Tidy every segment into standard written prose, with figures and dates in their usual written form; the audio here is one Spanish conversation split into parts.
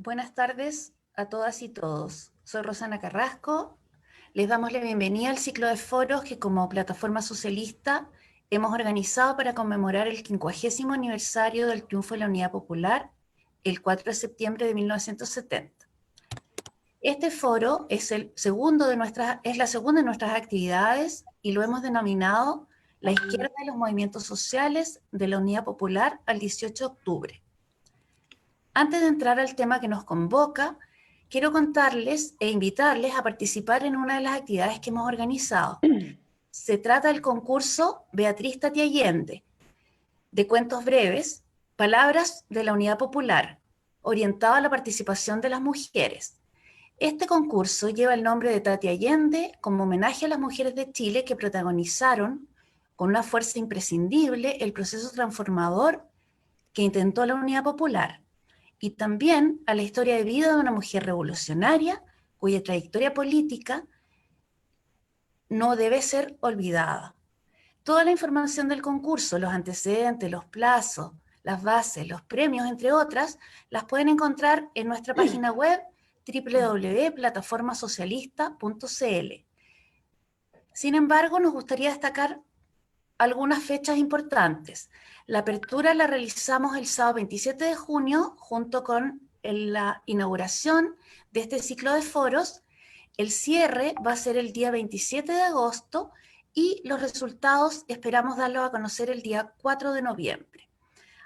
Buenas tardes a todas y todos. Soy Rosana Carrasco. Les damos la bienvenida al ciclo de foros que como plataforma socialista hemos organizado para conmemorar el 50º aniversario del triunfo de la Unidad Popular el 4 de septiembre de 1970. Este foro es la segunda de nuestras actividades y lo hemos denominado La izquierda de los movimientos sociales de la Unidad Popular al 18 de octubre. Antes de entrar al tema que nos convoca, quiero contarles e invitarles a participar en una de las actividades que hemos organizado. Se trata del concurso Beatriz Tati Allende, de cuentos breves, palabras de la Unidad Popular, orientado a la participación de las mujeres. Este concurso lleva el nombre de Tati Allende como homenaje a las mujeres de Chile que protagonizaron con una fuerza imprescindible el proceso transformador que intentó la Unidad Popular, y también a la historia de vida de una mujer revolucionaria cuya trayectoria política no debe ser olvidada. Toda la información del concurso, los antecedentes, los plazos, las bases, los premios, entre otras, las pueden encontrar en nuestra página web www.plataformasocialista.cl. Sin embargo, nos gustaría destacar algunas fechas importantes. La apertura la realizamos el sábado 27 de junio junto con la inauguración de este ciclo de foros. El cierre va a ser el día 27 de agosto y los resultados esperamos darlos a conocer el día 4 de noviembre.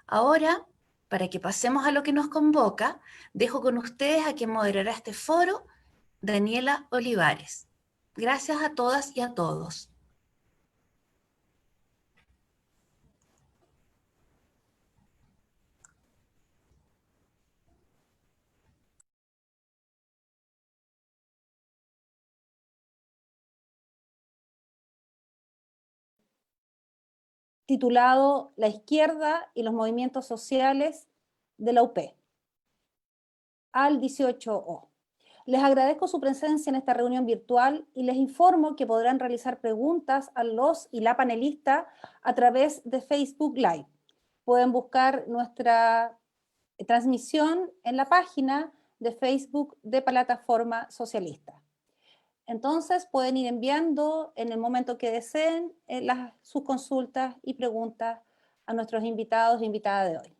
Ahora, para que pasemos a lo que nos convoca, dejo con ustedes a quien moderará este foro, Daniela Olivares. Gracias a todas y a todos. Titulado La izquierda y los movimientos sociales de la UP, al 18O. Les agradezco su presencia en esta reunión virtual y les informo que podrán realizar preguntas a los y la panelista a través de Facebook Live. Pueden buscar nuestra transmisión en la página de Facebook de Plataforma Socialista. Entonces pueden ir enviando en el momento que deseen sus consultas y preguntas a nuestros invitados e invitadas de hoy.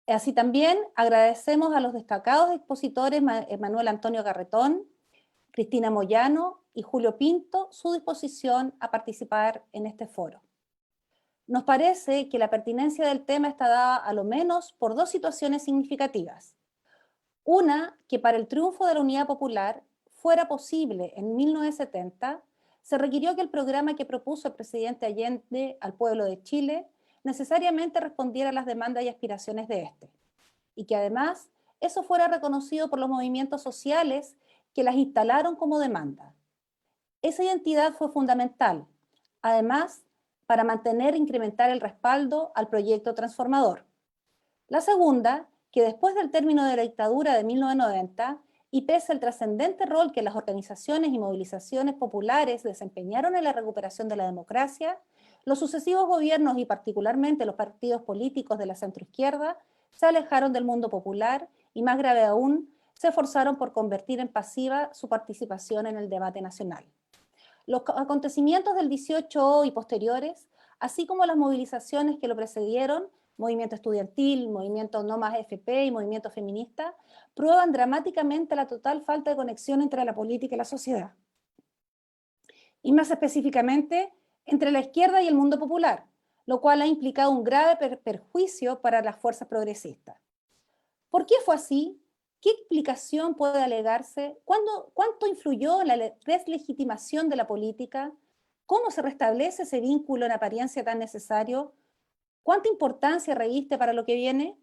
Así también agradecemos a los destacados expositores Manuel Antonio Garretón, Cristina Moyano y Julio Pinto su disposición a participar en este foro. Nos parece que la pertinencia del tema está dada a lo menos por dos situaciones significativas. Una, que para el triunfo de la Unidad Popular fuera posible en 1970, se requirió que el programa que propuso el presidente Allende al pueblo de Chile necesariamente respondiera a las demandas y aspiraciones de este, y que además eso fuera reconocido por los movimientos sociales que las instalaron como demanda. Esa identidad fue fundamental, además, para mantener e incrementar el respaldo al proyecto transformador. La segunda, que después del término de la dictadura de 1990, y pese al trascendente rol que las organizaciones y movilizaciones populares desempeñaron en la recuperación de la democracia, los sucesivos gobiernos y particularmente los partidos políticos de la centroizquierda se alejaron del mundo popular y, más grave aún, se esforzaron por convertir en pasiva su participación en el debate nacional. Los acontecimientos del 18O y posteriores, así como las movilizaciones que lo precedieron, movimiento estudiantil, movimiento No Más FP y movimiento feminista, prueban dramáticamente la total falta de conexión entre la política y la sociedad. Y más específicamente, entre la izquierda y el mundo popular, lo cual ha implicado un grave perjuicio para las fuerzas progresistas. ¿Por qué fue así? ¿Qué explicación puede alegarse? ¿Cuánto influyó en la deslegitimación de la política? ¿Cómo se restablece ese vínculo en apariencia tan necesario? ¿Cuánta importancia reviste para lo que viene?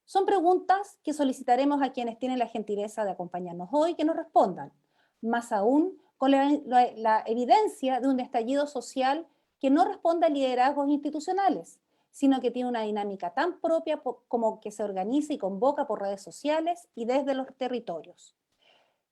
Son preguntas que solicitaremos a quienes tienen la gentileza de acompañarnos hoy que nos respondan, más aún con la evidencia de un estallido social que no responde a liderazgos institucionales, sino que tiene una dinámica tan propia como que se organiza y convoca por redes sociales y desde los territorios,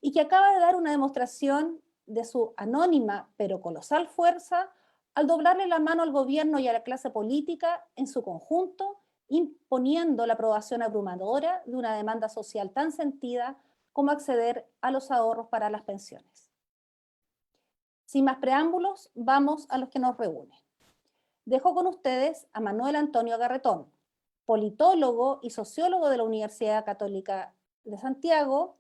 y que acaba de dar una demostración de su anónima pero colosal fuerza al doblarle la mano al gobierno y a la clase política en su conjunto imponiendo la aprobación abrumadora de una demanda social tan sentida como acceder a los ahorros para las pensiones. Sin más preámbulos, vamos a los que nos reúne. Dejo con ustedes a Manuel Antonio Garretón, politólogo y sociólogo de la Universidad Católica de Santiago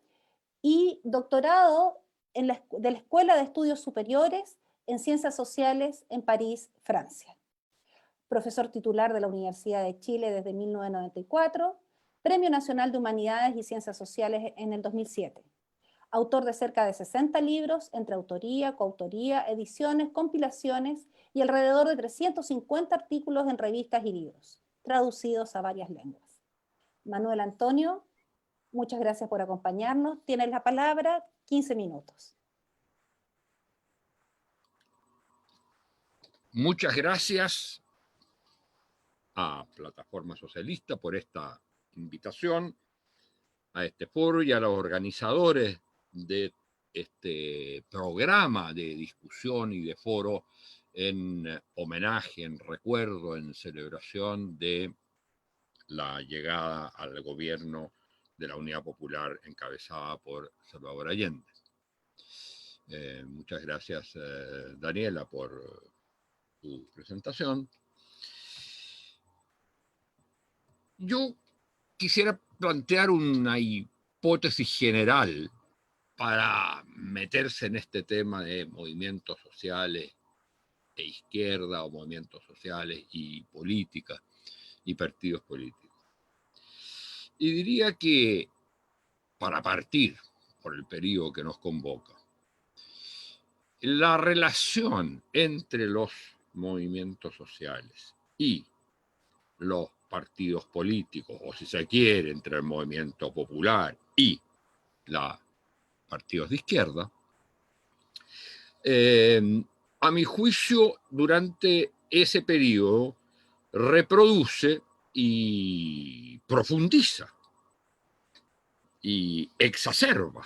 y doctorado de la Escuela de Estudios Superiores en Ciencias Sociales en París, Francia. Profesor titular de la Universidad de Chile desde 1994, Premio Nacional de Humanidades y Ciencias Sociales en el 2007. Autor de cerca de 60 libros entre autoría, coautoría, ediciones, compilaciones y alrededor de 350 artículos en revistas y libros, traducidos a varias lenguas. Manuel Antonio, muchas gracias por acompañarnos. Tienes la palabra, 15 minutos. Muchas gracias a Plataforma Socialista por esta invitación, a este foro y a los organizadores de este programa de discusión y de foro en homenaje, en recuerdo, en celebración de la llegada al gobierno de la Unidad Popular encabezada por Salvador Allende. Muchas gracias, Daniela, por tu presentación. Yo quisiera plantear una hipótesis general para meterse en este tema de movimientos sociales e izquierda o movimientos sociales y política y partidos políticos. Y diría que para partir por el periodo que nos convoca, la relación entre los movimientos sociales y los partidos políticos, o si se quiere, entre el movimiento popular y los partidos de izquierda, a mi juicio, durante ese periodo, reproduce y profundiza y exacerba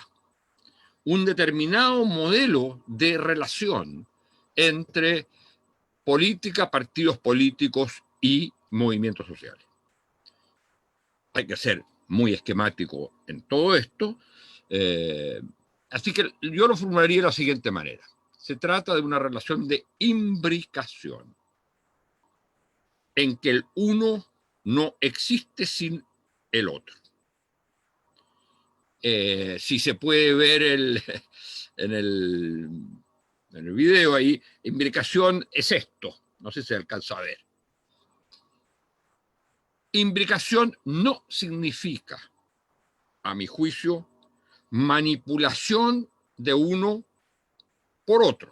un determinado modelo de relación entre política, partidos políticos y movimientos sociales. Hay que ser muy esquemático en todo esto, así que yo lo formularía de la siguiente manera. Se trata de una relación de imbricación, en que el uno no existe sin el otro. Si se puede ver en el video ahí, imbricación es esto, no sé si se alcanza a ver. Imbricación no significa, a mi juicio, manipulación de uno por otro.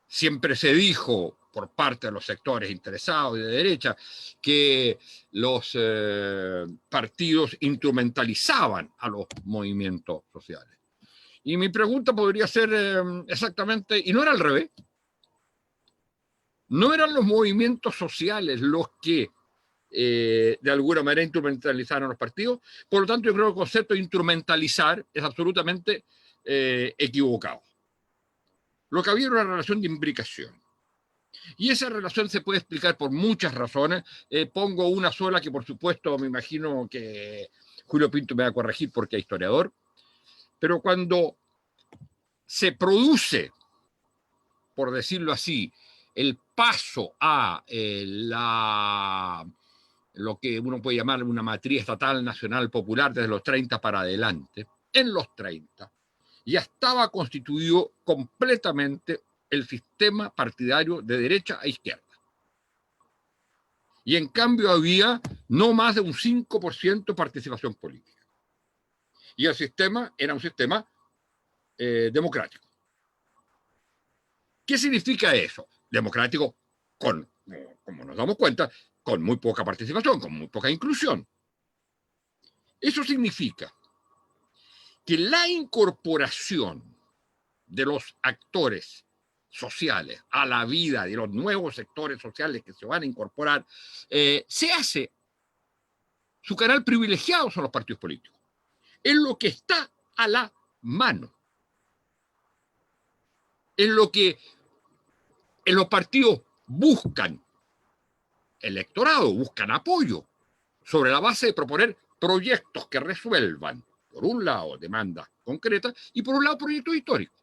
Siempre se dijo por parte de los sectores interesados y de derecha que los partidos instrumentalizaban a los movimientos sociales. Y mi pregunta podría ser exactamente, ¿y no era al revés? ¿No eran los movimientos sociales los que de alguna manera instrumentalizaron a los partidos? Por lo tanto, yo creo que el concepto de instrumentalizar es absolutamente equivocado. Lo que había era una relación de imbricación. Y esa relación se puede explicar por muchas razones. Pongo una sola que, por supuesto, me imagino que Julio Pinto me va a corregir porque es historiador. Pero cuando se produce, por decirlo así, el paso a lo que uno puede llamar una matriz estatal nacional popular desde los 30 para adelante, en los 30 ya estaba constituido completamente el sistema partidario de derecha a izquierda. Y en cambio había no más de un 5% de participación política. Y el sistema era un sistema democrático. ¿Qué significa eso? Democrático con, como nos damos cuenta, con muy poca participación, con muy poca inclusión. Eso significa que la incorporación de los actores sociales a la vida de los nuevos sectores sociales que se van a incorporar, se hace, su canal privilegiado son los partidos políticos. Es lo que está a la mano. Es lo que en los partidos buscan electorado, buscan apoyo sobre la base de proponer proyectos que resuelvan, por un lado, demandas concretas y por un lado, proyectos históricos.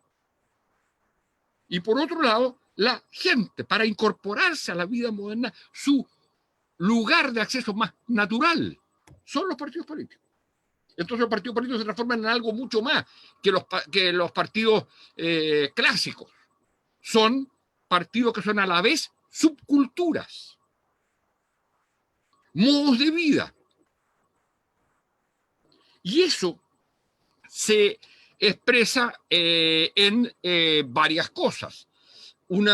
Y por otro lado, la gente, para incorporarse a la vida moderna, su lugar de acceso más natural son los partidos políticos. Entonces los partidos políticos se transforman en algo mucho más que los partidos clásicos. Son partidos que son a la vez subculturas, modos de vida. Y eso se expresa en varias cosas. Un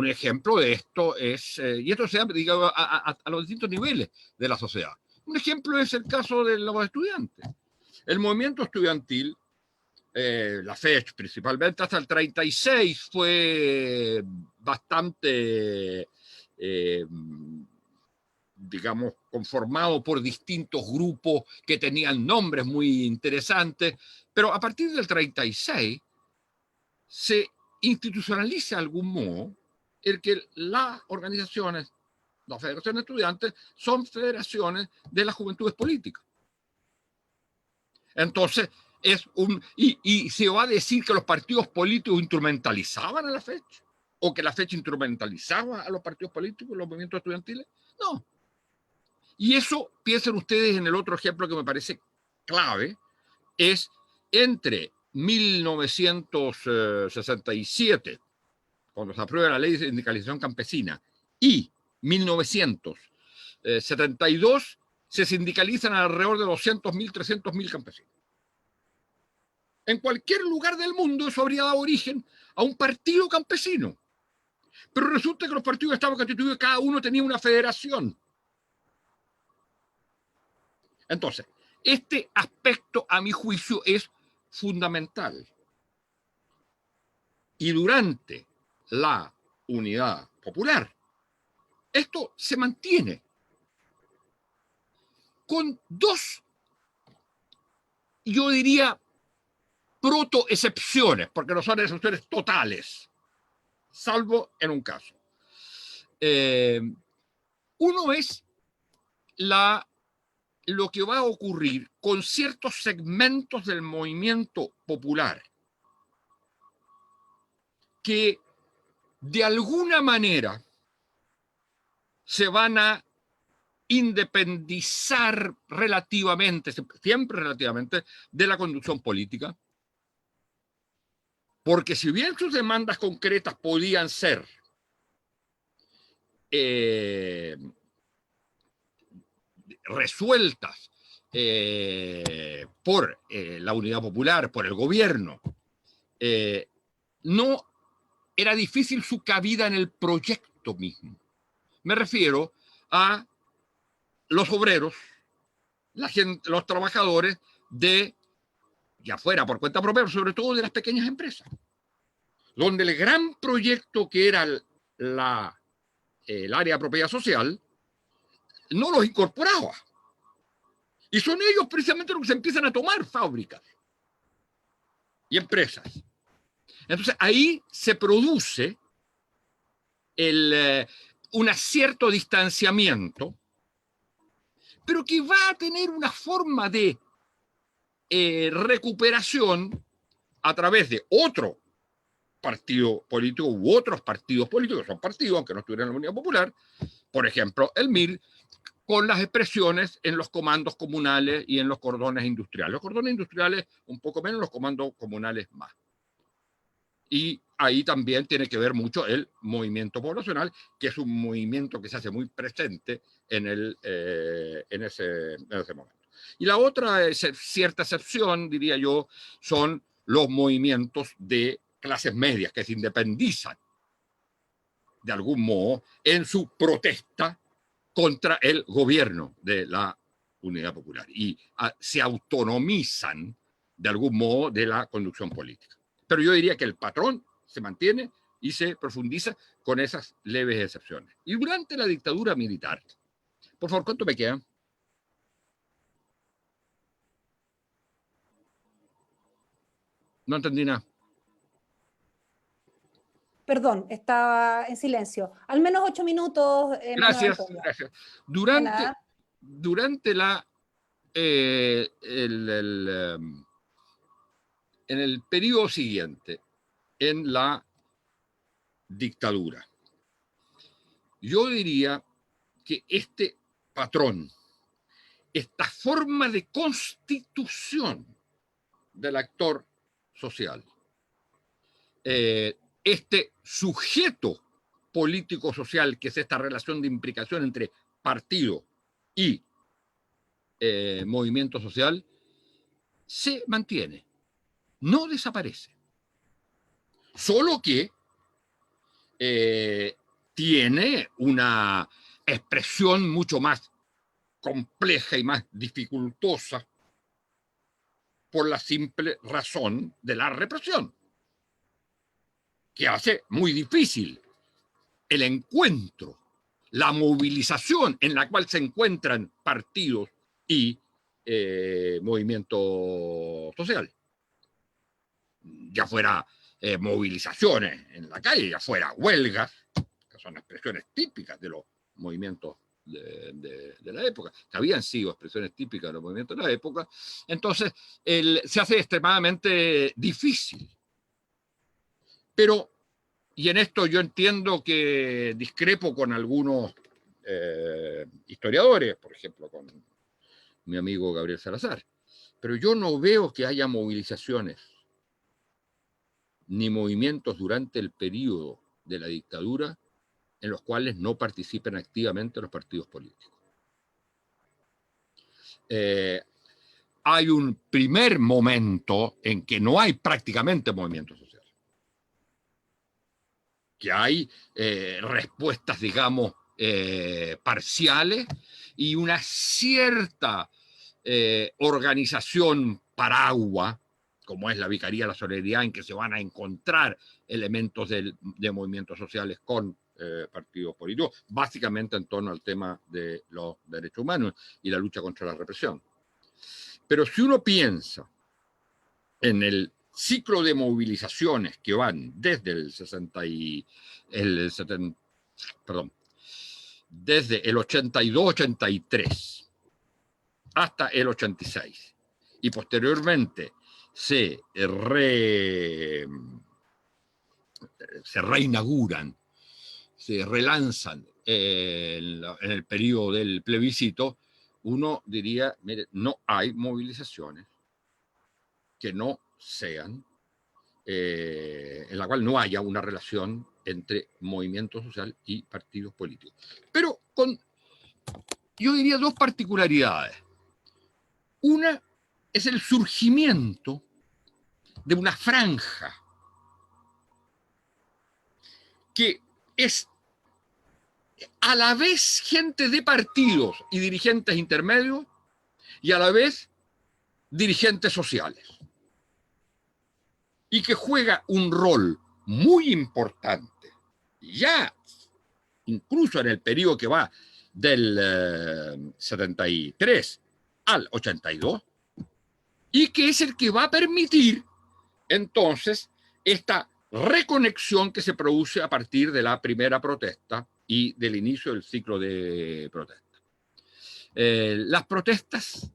ejemplo de esto es, y esto se da a los distintos niveles de la sociedad. Un ejemplo es el caso de los estudiantes. El movimiento estudiantil, la FECH principalmente, hasta el 36 fue bastante, digamos, conformado por distintos grupos que tenían nombres muy interesantes, pero a partir del 36 se institucionaliza de algún modo el que las organizaciones, las federaciones de estudiantes, son federaciones de las juventudes políticas. Entonces, y se va a decir que los partidos políticos instrumentalizaban a la fecha, o que la fecha instrumentalizaba a los partidos políticos, los movimientos estudiantiles. No. Y eso, piensen ustedes en el otro ejemplo que me parece clave, es entre 1967, cuando se aprueba la ley de sindicalización campesina, y 1972, se sindicalizan alrededor de 200.000, 300.000 campesinos. En cualquier lugar del mundo eso habría dado origen a un partido campesino. Pero resulta que los partidos estaban constituidos, cada uno tenía una federación. Entonces, este aspecto, a mi juicio, es fundamental. Y durante la unidad popular, esto se mantiene con dos, yo diría, proto-excepciones, porque no son excepciones totales, salvo en un caso. Uno es lo que va a ocurrir con ciertos segmentos del movimiento popular que de alguna manera se van a independizar relativamente, siempre relativamente, de la conducción política, porque si bien sus demandas concretas podían ser resueltas por la Unidad Popular, por el gobierno, no era difícil su cabida en el proyecto mismo. Me refiero a los obreros, los trabajadores ya fuera por cuenta propia, pero sobre todo de las pequeñas empresas, donde el gran proyecto que era el área de propiedad social no los incorporaba. Y son ellos precisamente los que se empiezan a tomar fábricas y empresas. Entonces ahí se produce un cierto distanciamiento, pero que va a tener una forma de recuperación a través de otro partido político u otros partidos políticos, son partidos, aunque no estuvieran en la Unidad Popular, por ejemplo, el MIR, con las expresiones en los comandos comunales y en los cordones industriales. Los cordones industriales un poco menos, los comandos comunales más. Y ahí también tiene que ver mucho el movimiento poblacional, que es un movimiento que se hace muy presente en ese momento. Y la otra cierta excepción, diría yo, son los movimientos de clases medias que se independizan de algún modo en su protesta contra el gobierno de la Unidad Popular y se autonomizan de algún modo de la conducción política. Pero yo diría que el patrón se mantiene y se profundiza con esas leves excepciones. Y durante la dictadura militar, por favor, ¿cuánto me queda? No entendí nada. Perdón, estaba en silencio. Al menos 8 minutos, Manuel Gracias, Antonio. gracias. De nada. Durante en el periodo siguiente, en la dictadura, yo diría que este patrón, esta forma de constitución del actor social, este sujeto político-social, que es esta relación de implicación entre partido y movimiento social, se mantiene, no desaparece. Solo que tiene una expresión mucho más compleja y más dificultosa por la simple razón de la represión, que hace muy difícil el encuentro, la movilización en la cual se encuentran partidos y movimiento social. Ya fuera movilizaciones en la calle, ya fuera huelgas, que son expresiones típicas de los movimientos de la época, que habían sido expresiones típicas de los movimientos de la época. Entonces se hace extremadamente difícil. Pero, y en esto yo entiendo que discrepo con algunos historiadores, por ejemplo con mi amigo Gabriel Salazar, pero yo no veo que haya movilizaciones ni movimientos durante el periodo de la dictadura en los cuales no participen activamente los partidos políticos. Hay un primer momento en que no hay prácticamente movimiento social, que hay respuestas, digamos, parciales y una cierta organización paraguas, como es la Vicaría de la Solidaridad, en que se van a encontrar elementos de movimientos sociales con partidos políticos, básicamente en torno al tema de los derechos humanos y la lucha contra la represión. Pero si uno piensa en el ciclo de movilizaciones que van desde desde el 82-83 hasta el 86 y posteriormente se reinauguran, se relanzan en el periodo del plebiscito, uno diría, mire, no hay movilizaciones que no sean, en la cual no haya una relación entre movimiento social y partidos políticos. Pero yo diría dos particularidades. Una es el surgimiento de una franja que es a la vez gente de partidos y dirigentes intermedios y a la vez dirigentes sociales, y que juega un rol muy importante, ya incluso en el periodo que va del 73 al 82, y que es el que va a permitir entonces esta reconexión que se produce a partir de la primera protesta y del inicio del ciclo de protesta. Las protestas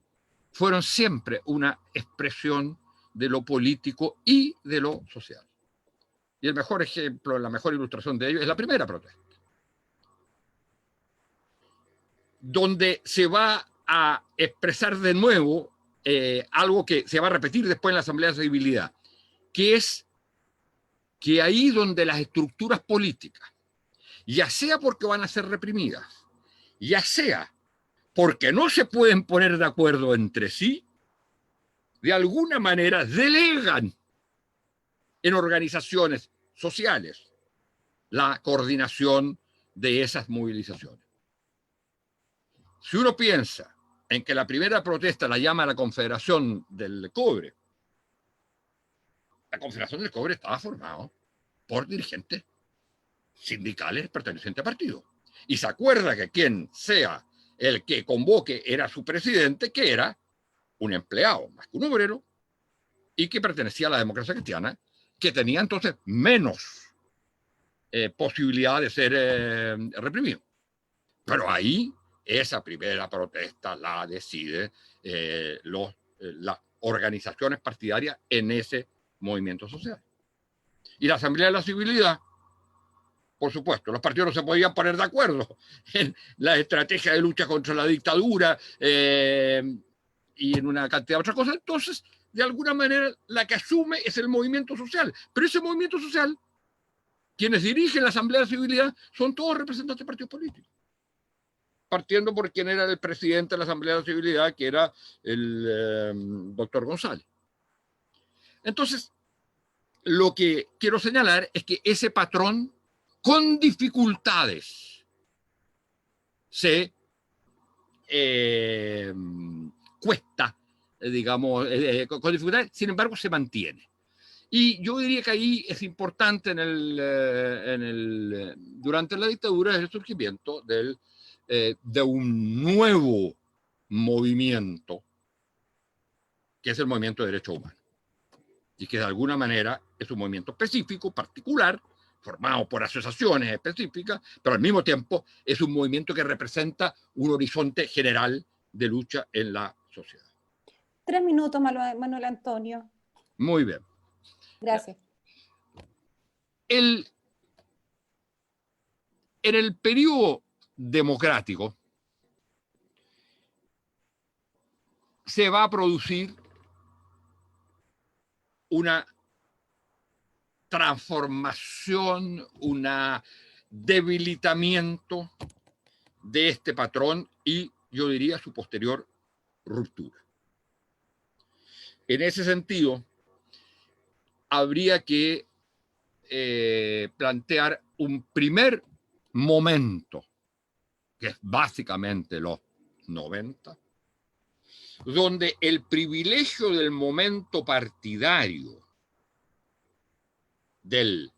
fueron siempre una expresión de lo político y de lo social. Y el mejor ejemplo, la mejor ilustración de ello es la primera protesta, donde se va a expresar de nuevo algo que se va a repetir después en la Asamblea de Civilidad, que es que ahí donde las estructuras políticas, ya sea porque van a ser reprimidas, ya sea porque no se pueden poner de acuerdo entre sí, de alguna manera delegan en organizaciones sociales la coordinación de esas movilizaciones. Si uno piensa en que la primera protesta la llama la Confederación del Cobre, la Confederación del Cobre estaba formada por dirigentes sindicales pertenecientes a partidos. Y se acuerda que quien sea el que convoque era su presidente, que era un empleado más que un obrero, y que pertenecía a la democracia cristiana, que tenía entonces menos posibilidad de ser reprimido. Pero ahí esa primera protesta la decide las organizaciones partidarias en ese movimiento social. Y la Asamblea de la Civilidad, por supuesto, los partidos no se podían poner de acuerdo en la estrategia de lucha contra la dictadura y en una cantidad de otras cosas. Entonces, de alguna manera, la que asume es el movimiento social. Pero ese movimiento social, quienes dirigen la Asamblea de la Civilidad, son todos representantes de partidos políticos. Partiendo por quien era el presidente de la Asamblea de la Civilidad, que era el doctor González. Entonces, lo que quiero señalar es que ese patrón, con dificultades, se cuesta, digamos, con dificultades, sin embargo, se mantiene. Y yo diría que ahí es importante durante la dictadura el surgimiento de un nuevo movimiento, que es el movimiento de derechos humanos. Y que de alguna manera es un movimiento específico, particular, formado por asociaciones específicas, pero al mismo tiempo es un movimiento que representa un horizonte general de lucha en la sociedad. 3 minutos, Manuel Antonio. Muy bien. Gracias. En el periodo democrático se va a producir una transformación, un debilitamiento de este patrón y yo diría su posterior ruptura. En ese sentido, habría que plantear un primer momento, que es básicamente los 90, donde el privilegio del momento partidario del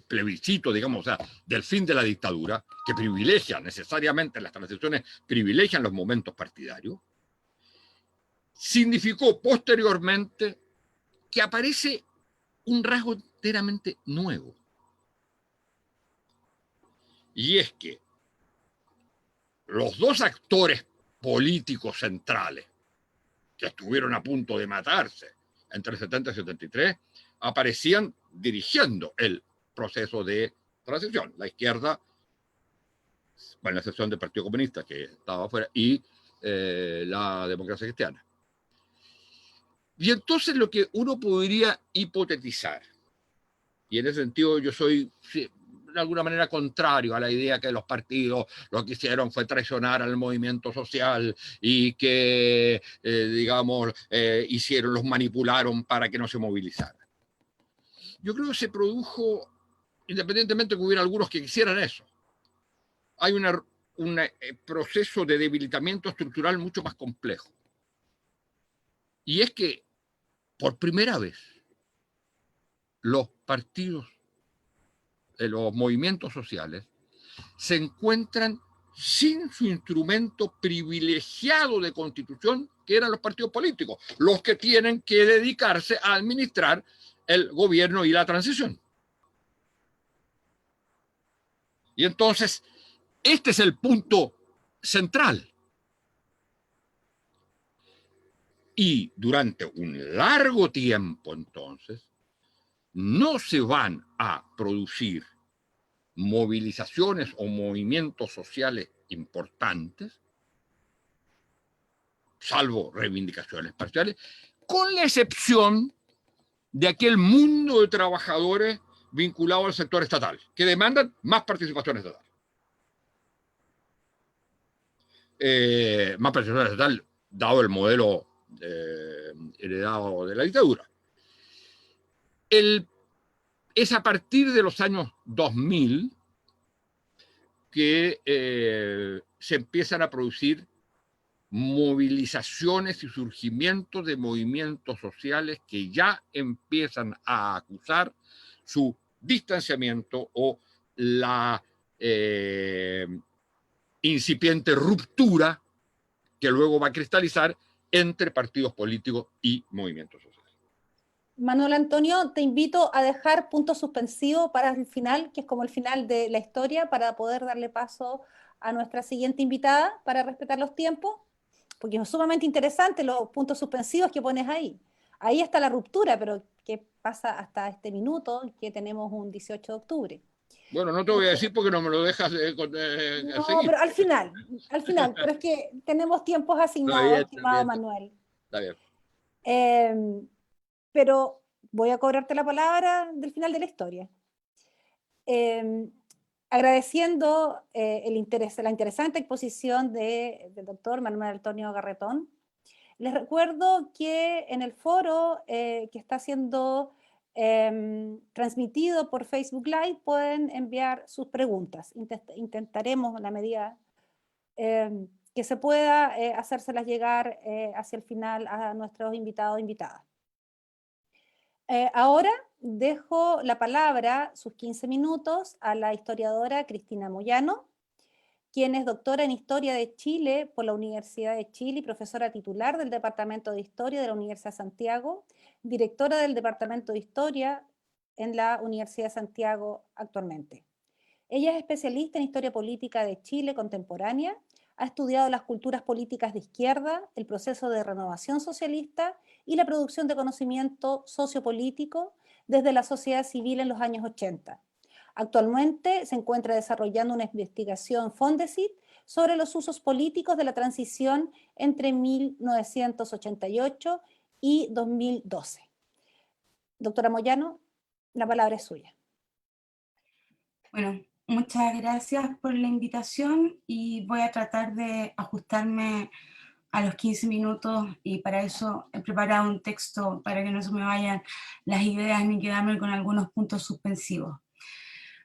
plebiscito, digamos, o sea, del fin de la dictadura, que privilegia necesariamente, las transiciones privilegian los momentos partidarios, significó posteriormente que aparece un rasgo enteramente nuevo. Y es que los dos actores políticos centrales que estuvieron a punto de matarse entre el 70 y 73 aparecían dirigiendo el proceso de transición. La izquierda, bueno, la excepción del Partido Comunista que estaba afuera, y la democracia cristiana. Y entonces lo que uno podría hipotetizar, y en ese sentido yo soy de alguna manera contrario a la idea que los partidos lo que hicieron fue traicionar al movimiento social y que, digamos, los manipularon para que no se movilizaran. Yo creo que se produjo, independientemente de que hubiera algunos que quisieran eso, hay un proceso de debilitamiento estructural mucho más complejo. Y es que, por primera vez, los partidos, los movimientos sociales, se encuentran sin su instrumento privilegiado de constitución, que eran los partidos políticos, los que tienen que dedicarse a administrar el gobierno y la transición. Y entonces, este es el punto central. Y durante un largo tiempo, entonces, no se van a producir movilizaciones o movimientos sociales importantes, salvo reivindicaciones parciales, con la excepción de aquel mundo de trabajadores vinculados al sector estatal, que demandan más participación estatal. Más participación estatal, dado el modelo heredado de la dictadura. Es a partir de los años 2000 que se empiezan a producir movilizaciones y surgimientos de movimientos sociales que ya empiezan a acusar su distanciamiento o la incipiente ruptura que luego va a cristalizar entre partidos políticos y movimientos sociales. Manuel Antonio, te invito a dejar punto suspensivo para el final, que es como el final de la historia, para poder darle paso a nuestra siguiente invitada, para respetar los tiempos, porque es sumamente interesante los puntos suspensivos que pones ahí. Ahí está la ruptura, pero ¿qué pasa hasta este minuto, que tenemos un 18 de octubre? Bueno, no te voy a decir porque no me lo dejas No, seguir. pero al final, pero es que tenemos tiempos Está bien, asignados, está estimado bien, Manuel. está bien. Eh, pero voy a cobrarte la palabra del final de la historia. Eh, agradeciendo la interesante exposición del doctor Manuel Antonio Garretón. Les recuerdo que en el foro que está siendo transmitido por Facebook Live pueden enviar sus preguntas. Intentaremos en la medida que se pueda hacérselas llegar hacia el final a nuestros invitados e invitadas. Ahora dejo la palabra, sus 15 minutos, a la historiadora Cristina Moyano, quien es doctora en Historia de Chile por la Universidad de Chile y profesora titular del Departamento de Historia de la Universidad de Santiago, directora del Departamento de Historia en la Universidad de Santiago actualmente. Ella es especialista en Historia Política de Chile contemporánea, ha estudiado las culturas políticas de izquierda, el proceso de renovación socialista y la producción de conocimiento sociopolítico desde la sociedad civil en los años 80. Actualmente se encuentra desarrollando una investigación Fondesit sobre los usos políticos de la transición entre 1988 y 2012. Doctora Moyano, la palabra es suya. Bueno, muchas gracias por la invitación y voy a tratar de ajustarme a los 15 minutos y para eso he preparado un texto para que no se me vayan las ideas ni quedarme con algunos puntos suspensivos.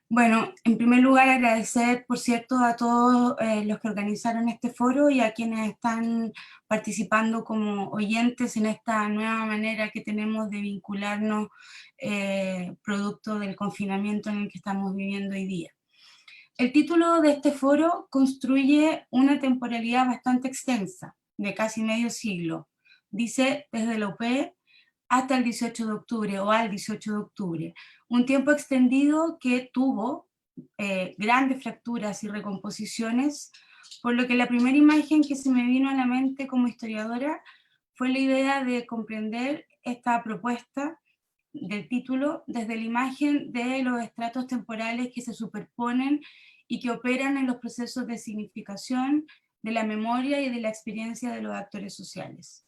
Bueno, en primer lugar agradecer, por cierto, a todos los que organizaron este foro y a quienes están participando como oyentes en esta nueva manera que tenemos de vincularnos producto del confinamiento en el que estamos viviendo hoy día. El título de este foro construye una temporalidad bastante extensa, de casi medio siglo. Dice desde la UP hasta el 18 de octubre o al 18 de octubre, un tiempo extendido que tuvo grandes fracturas y recomposiciones, por lo que la primera imagen que se me vino a la mente como historiadora fue la idea de comprender esta propuesta del título desde la imagen de los estratos temporales que se superponen y que operan en los procesos de significación de la memoria y de la experiencia de los actores sociales.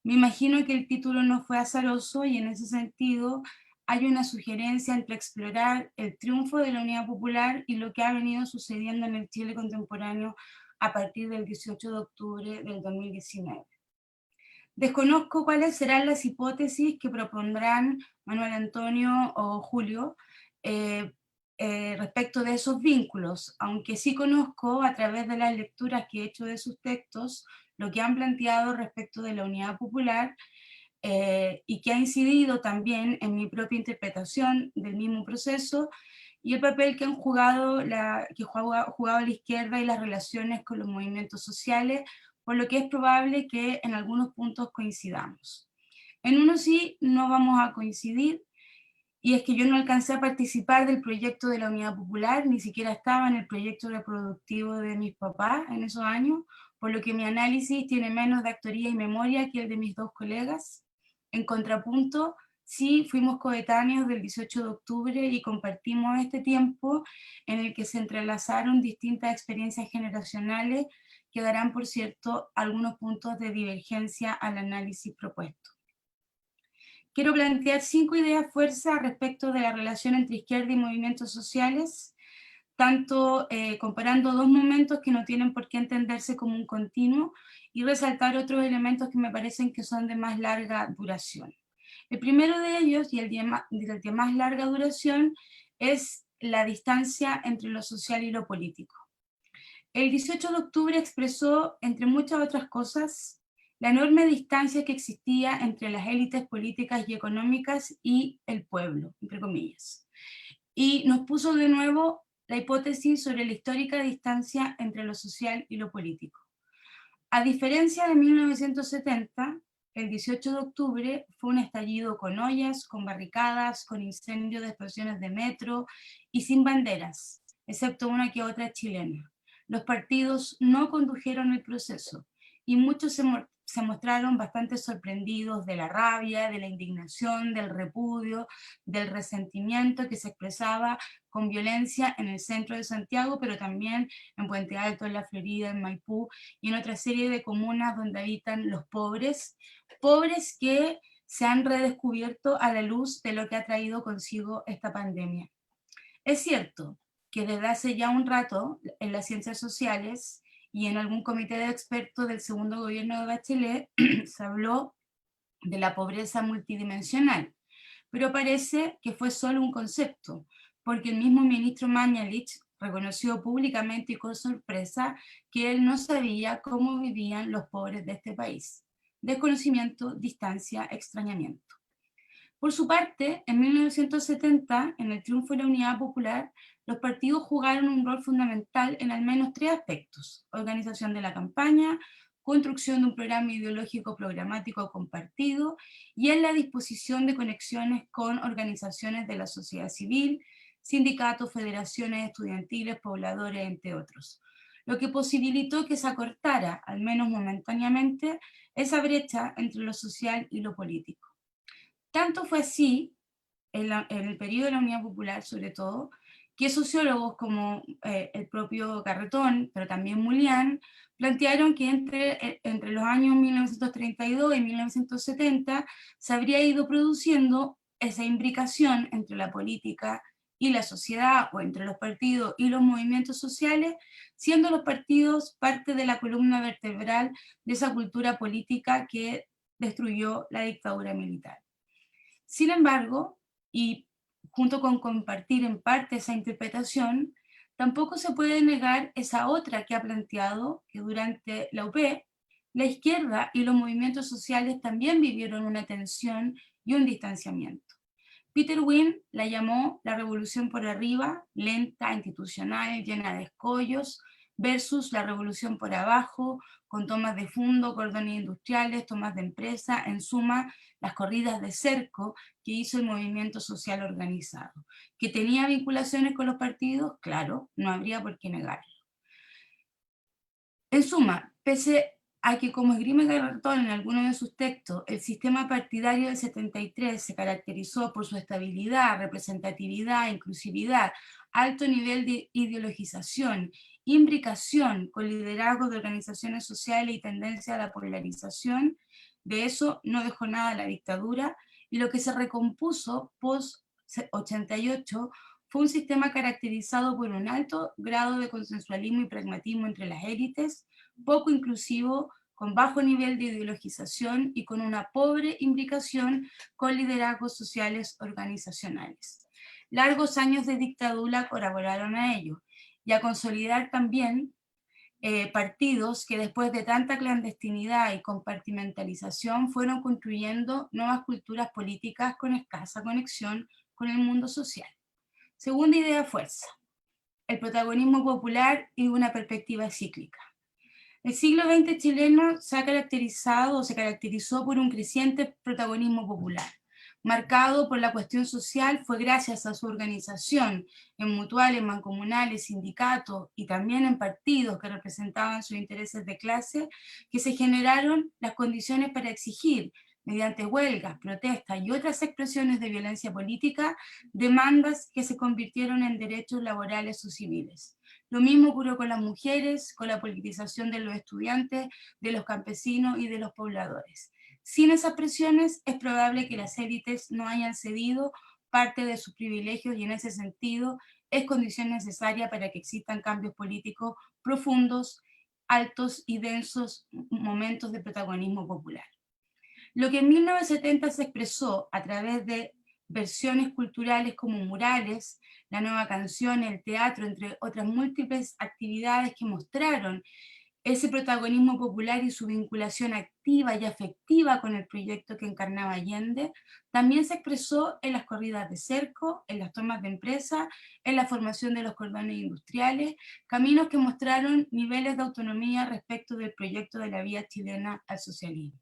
Me imagino que el título no fue azaroso y en ese sentido hay una sugerencia entre explorar el triunfo de la Unidad Popular y lo que ha venido sucediendo en el Chile contemporáneo a partir del 18 de octubre del 2019. Desconozco cuáles serán las hipótesis que propondrán Manuel Antonio o Julio respecto de esos vínculos, aunque sí conozco a través de las lecturas que he hecho de sus textos lo que han planteado respecto de la Unidad Popular y que ha incidido también en mi propia interpretación del mismo proceso y el papel que han jugado la izquierda y las relaciones con los movimientos sociales, por lo que es probable que en algunos puntos coincidamos. En uno sí no vamos a coincidir, y es que yo no alcancé a participar del proyecto de la Unidad Popular, ni siquiera estaba en el proyecto reproductivo de mis papás en esos años, por lo que mi análisis tiene menos de actoría y memoria que el de mis dos colegas. En contrapunto, sí fuimos coetáneos del 18 de octubre y compartimos este tiempo en el que se entrelazaron distintas experiencias generacionales que darán, por cierto, algunos puntos de divergencia al análisis propuesto. Quiero plantear 5 ideas fuerza respecto de la relación entre izquierda y movimientos sociales, tanto comparando dos momentos que no tienen por qué entenderse como un continuo y resaltar otros elementos que me parecen que son de más larga duración. El primero de ellos, y el de más larga duración, es la distancia entre lo social y lo político. El 18 de octubre expresó, entre muchas otras cosas, la enorme distancia que existía entre las élites políticas y económicas y el pueblo, entre comillas. Y nos puso de nuevo la hipótesis sobre la histórica distancia entre lo social y lo político. A diferencia de 1970, el 18 de octubre fue un estallido con ollas, con barricadas, con incendios de estaciones de metro y sin banderas, excepto una que otra chilena. Los partidos no condujeron el proceso y muchos se mostraron bastante sorprendidos de la rabia, de la indignación, del repudio, del resentimiento que se expresaba con violencia en el centro de Santiago, pero también en Puente Alto, en la Florida, en Maipú y en otra serie de comunas donde habitan los pobres que se han redescubierto a la luz de lo que ha traído consigo esta pandemia. Es cierto que desde hace ya un rato en las ciencias sociales y en algún comité de expertos del segundo gobierno de Bachelet se habló de la pobreza multidimensional, pero parece que fue solo un concepto, porque el mismo ministro Mañalich reconoció públicamente y con sorpresa que él no sabía cómo vivían los pobres de este país. Desconocimiento, distancia, extrañamiento. Por su parte, en 1970, en el triunfo de la Unidad Popular, los partidos jugaron un rol fundamental en al menos 3 aspectos: organización de la campaña, construcción de un programa ideológico programático compartido y en la disposición de conexiones con organizaciones de la sociedad civil, sindicatos, federaciones estudiantiles, pobladores, entre otros, lo que posibilitó que se acortara, al menos momentáneamente, esa brecha entre lo social y lo político. Tanto fue así, en el periodo de la Unidad Popular sobre todo, que sociólogos como el propio Carretón, pero también Mulián, plantearon que entre los años 1932 y 1970 se habría ido produciendo esa imbricación entre la política y la sociedad, o entre los partidos y los movimientos sociales, siendo los partidos parte de la columna vertebral de esa cultura política que destruyó la dictadura militar. Sin embargo, y junto con compartir en parte esa interpretación, tampoco se puede negar esa otra que ha planteado que durante la UP, la izquierda y los movimientos sociales también vivieron una tensión y un distanciamiento. Peter Wynne la llamó la revolución por arriba, lenta, institucional, llena de escollos, versus la revolución por abajo, con tomas de fondo, cordones industriales, tomas de empresa, en suma, las corridas de cerco que hizo el movimiento social organizado. ¿Que tenía vinculaciones con los partidos? Claro, no habría por qué negarlo. En suma, pese a que, como esgrime Carretón en algunos de sus textos, el sistema partidario del 73 se caracterizó por su estabilidad, representatividad, inclusividad, alto nivel de ideologización, imbricación con liderazgo de organizaciones sociales y tendencia a la polarización, de eso no dejó nada la dictadura, y lo que se recompuso post-88 fue un sistema caracterizado por un alto grado de consensualismo y pragmatismo entre las élites, poco inclusivo, con bajo nivel de ideologización y con una pobre imbricación con liderazgos sociales organizacionales. Largos años de dictadura colaboraron a ello y a consolidar también partidos que después de tanta clandestinidad y compartimentalización fueron construyendo nuevas culturas políticas con escasa conexión con el mundo social. Segunda idea, fuerza. El protagonismo popular y una perspectiva cíclica. El siglo XX chileno se caracterizó por un creciente protagonismo popular. Marcado por la cuestión social, fue gracias a su organización en mutuales, mancomunales, sindicatos y también en partidos que representaban sus intereses de clase, que se generaron las condiciones para exigir, mediante huelgas, protestas y otras expresiones de violencia política, demandas que se convirtieron en derechos laborales o civiles. Lo mismo ocurrió con las mujeres, con la politización de los estudiantes, de los campesinos y de los pobladores. Sin esas presiones es probable que las élites no hayan cedido parte de sus privilegios, y en ese sentido es condición necesaria para que existan cambios políticos profundos, altos y densos momentos de protagonismo popular. Lo que en 1970 se expresó a través de versiones culturales como murales, la nueva canción, el teatro, entre otras múltiples actividades que mostraron ese protagonismo popular y su vinculación activa y afectiva con el proyecto que encarnaba Allende, también se expresó en las corridas de cerco, en las tomas de empresa, en la formación de los cordones industriales, caminos que mostraron niveles de autonomía respecto del proyecto de la vía chilena al socialismo.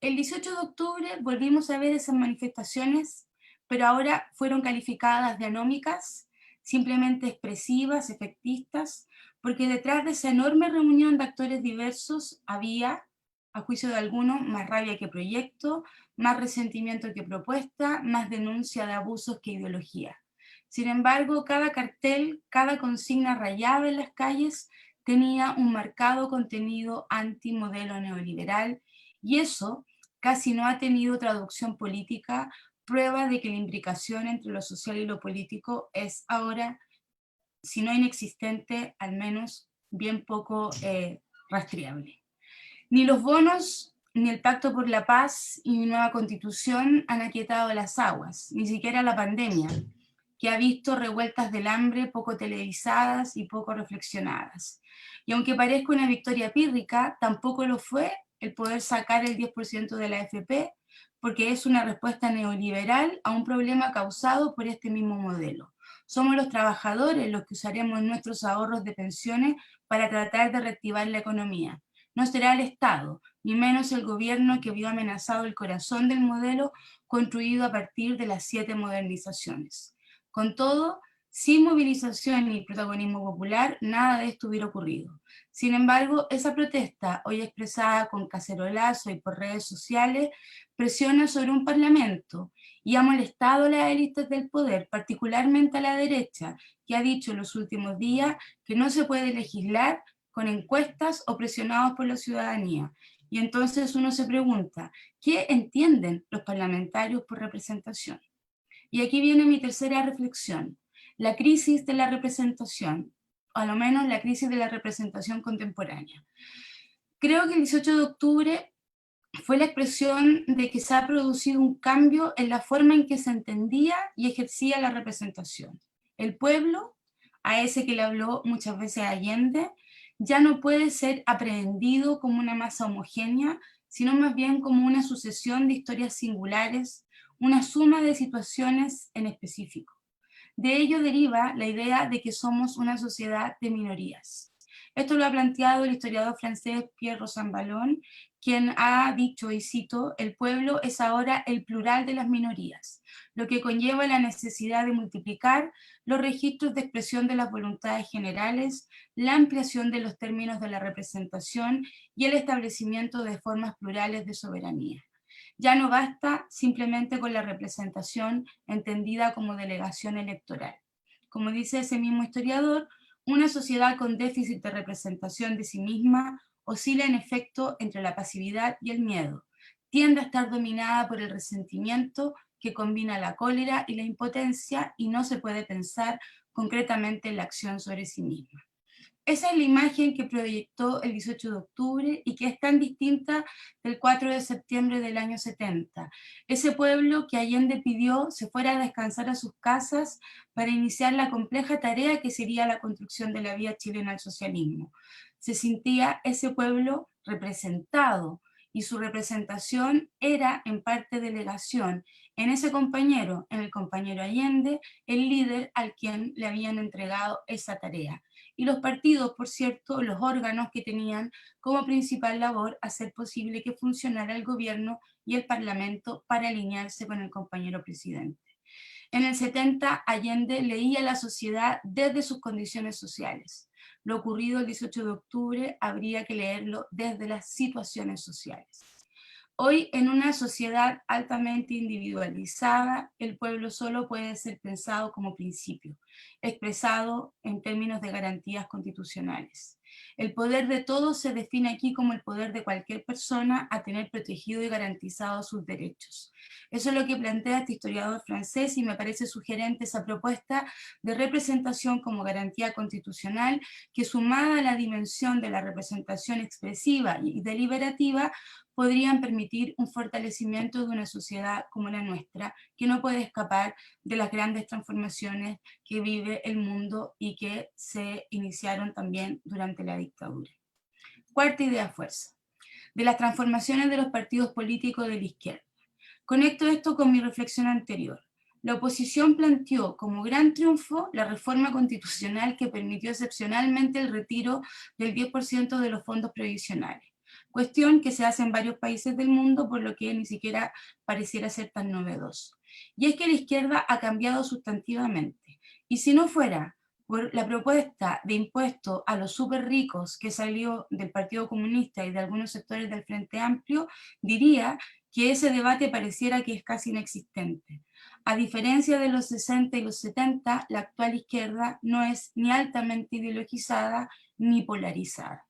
El 18 de octubre volvimos a ver esas manifestaciones, pero ahora fueron calificadas de anómicas, simplemente expresivas, efectistas, porque detrás de esa enorme reunión de actores diversos había, a juicio de algunos, más rabia que proyecto, más resentimiento que propuesta, más denuncia de abusos que ideología. Sin embargo, cada cartel, cada consigna rayada en las calles tenía un marcado contenido antimodelo neoliberal, y eso casi no ha tenido traducción política, prueba de que la imbricación entre lo social y lo político es ahora, si no inexistente, al menos bien poco rastreable. Ni los bonos, ni el Pacto por la Paz y mi nueva Constitución han aquietado las aguas, ni siquiera la pandemia, que ha visto revueltas del hambre poco televisadas y poco reflexionadas. Y aunque parezca una victoria pírrica, tampoco lo fue el poder sacar el 10% de la AFP, porque es una respuesta neoliberal a un problema causado por este mismo modelo. Somos los trabajadores los que usaremos nuestros ahorros de pensiones para tratar de reactivar la economía. No será el Estado, ni menos el gobierno que vio amenazado el corazón del modelo construido a partir de las 7 modernizaciones. Con todo, sin movilización ni protagonismo popular, nada de esto hubiera ocurrido. Sin embargo, esa protesta, hoy expresada con cacerolazo y por redes sociales, presiona sobre un parlamento y ha molestado a las élites del poder, particularmente a la derecha, que ha dicho en los últimos días que no se puede legislar con encuestas o presionados por la ciudadanía. Y entonces uno se pregunta, ¿qué entienden los parlamentarios por representación? Y aquí viene mi tercera reflexión, la crisis de la representación, o a lo menos la crisis de la representación contemporánea. Creo que el 18 de octubre fue la expresión de que se ha producido un cambio en la forma en que se entendía y ejercía la representación. El pueblo, a ese que le habló muchas veces Allende, ya no puede ser aprehendido como una masa homogénea, sino más bien como una sucesión de historias singulares, una suma de situaciones en específico. De ello deriva la idea de que somos una sociedad de minorías. Esto lo ha planteado el historiador francés Pierre Rosanvallon, quien ha dicho, y cito, el pueblo es ahora el plural de las minorías, lo que conlleva la necesidad de multiplicar los registros de expresión de las voluntades generales, la ampliación de los términos de la representación y el establecimiento de formas plurales de soberanía. Ya no basta simplemente con la representación entendida como delegación electoral. Como dice ese mismo historiador, una sociedad con déficit de representación de sí misma oscila en efecto entre la pasividad y el miedo. Tiende a estar dominada por el resentimiento que combina la cólera y la impotencia y no se puede pensar concretamente en la acción sobre sí misma. Esa es la imagen que proyectó el 18 de octubre y que es tan distinta del 4 de septiembre del año 70. Ese pueblo que Allende pidió se fuera a descansar a sus casas para iniciar la compleja tarea que sería la construcción de la vía chilena al socialismo. Se sentía ese pueblo representado y su representación era en parte delegación en ese compañero, en el compañero Allende, el líder al quien le habían entregado esa tarea. Y los partidos, por cierto, los órganos que tenían como principal labor hacer posible que funcionara el gobierno y el parlamento para alinearse con el compañero presidente. En el 70, Allende leía a la sociedad desde sus condiciones sociales. Lo ocurrido el 18 de octubre habría que leerlo desde las situaciones sociales. Hoy, en una sociedad altamente individualizada, el pueblo solo puede ser pensado como principio, expresado en términos de garantías constitucionales. El poder de todos se define aquí como el poder de cualquier persona a tener protegido y garantizado sus derechos. Eso es lo que plantea este historiador francés y me parece sugerente esa propuesta de representación como garantía constitucional que, sumada a la dimensión de la representación expresiva y deliberativa, podrían permitir un fortalecimiento de una sociedad como la nuestra, que no puede escapar de las grandes transformaciones que vive el mundo y que se iniciaron también durante la dictadura. Cuarta idea fuerza, de las transformaciones de los partidos políticos de la izquierda. Conecto esto con mi reflexión anterior. La oposición planteó como gran triunfo la reforma constitucional que permitió excepcionalmente el retiro del 10% de los fondos previsionales. cuestión que se hace en varios países del mundo, por lo que ni siquiera pareciera ser tan novedoso. Y es que la izquierda ha cambiado sustantivamente, y si no fuera por la propuesta de impuesto a los súper ricos que salió del Partido Comunista y de algunos sectores del Frente Amplio, diría que ese debate pareciera que es casi inexistente. A diferencia de los 60 y los 70, la actual izquierda no es ni altamente ideologizada ni polarizada.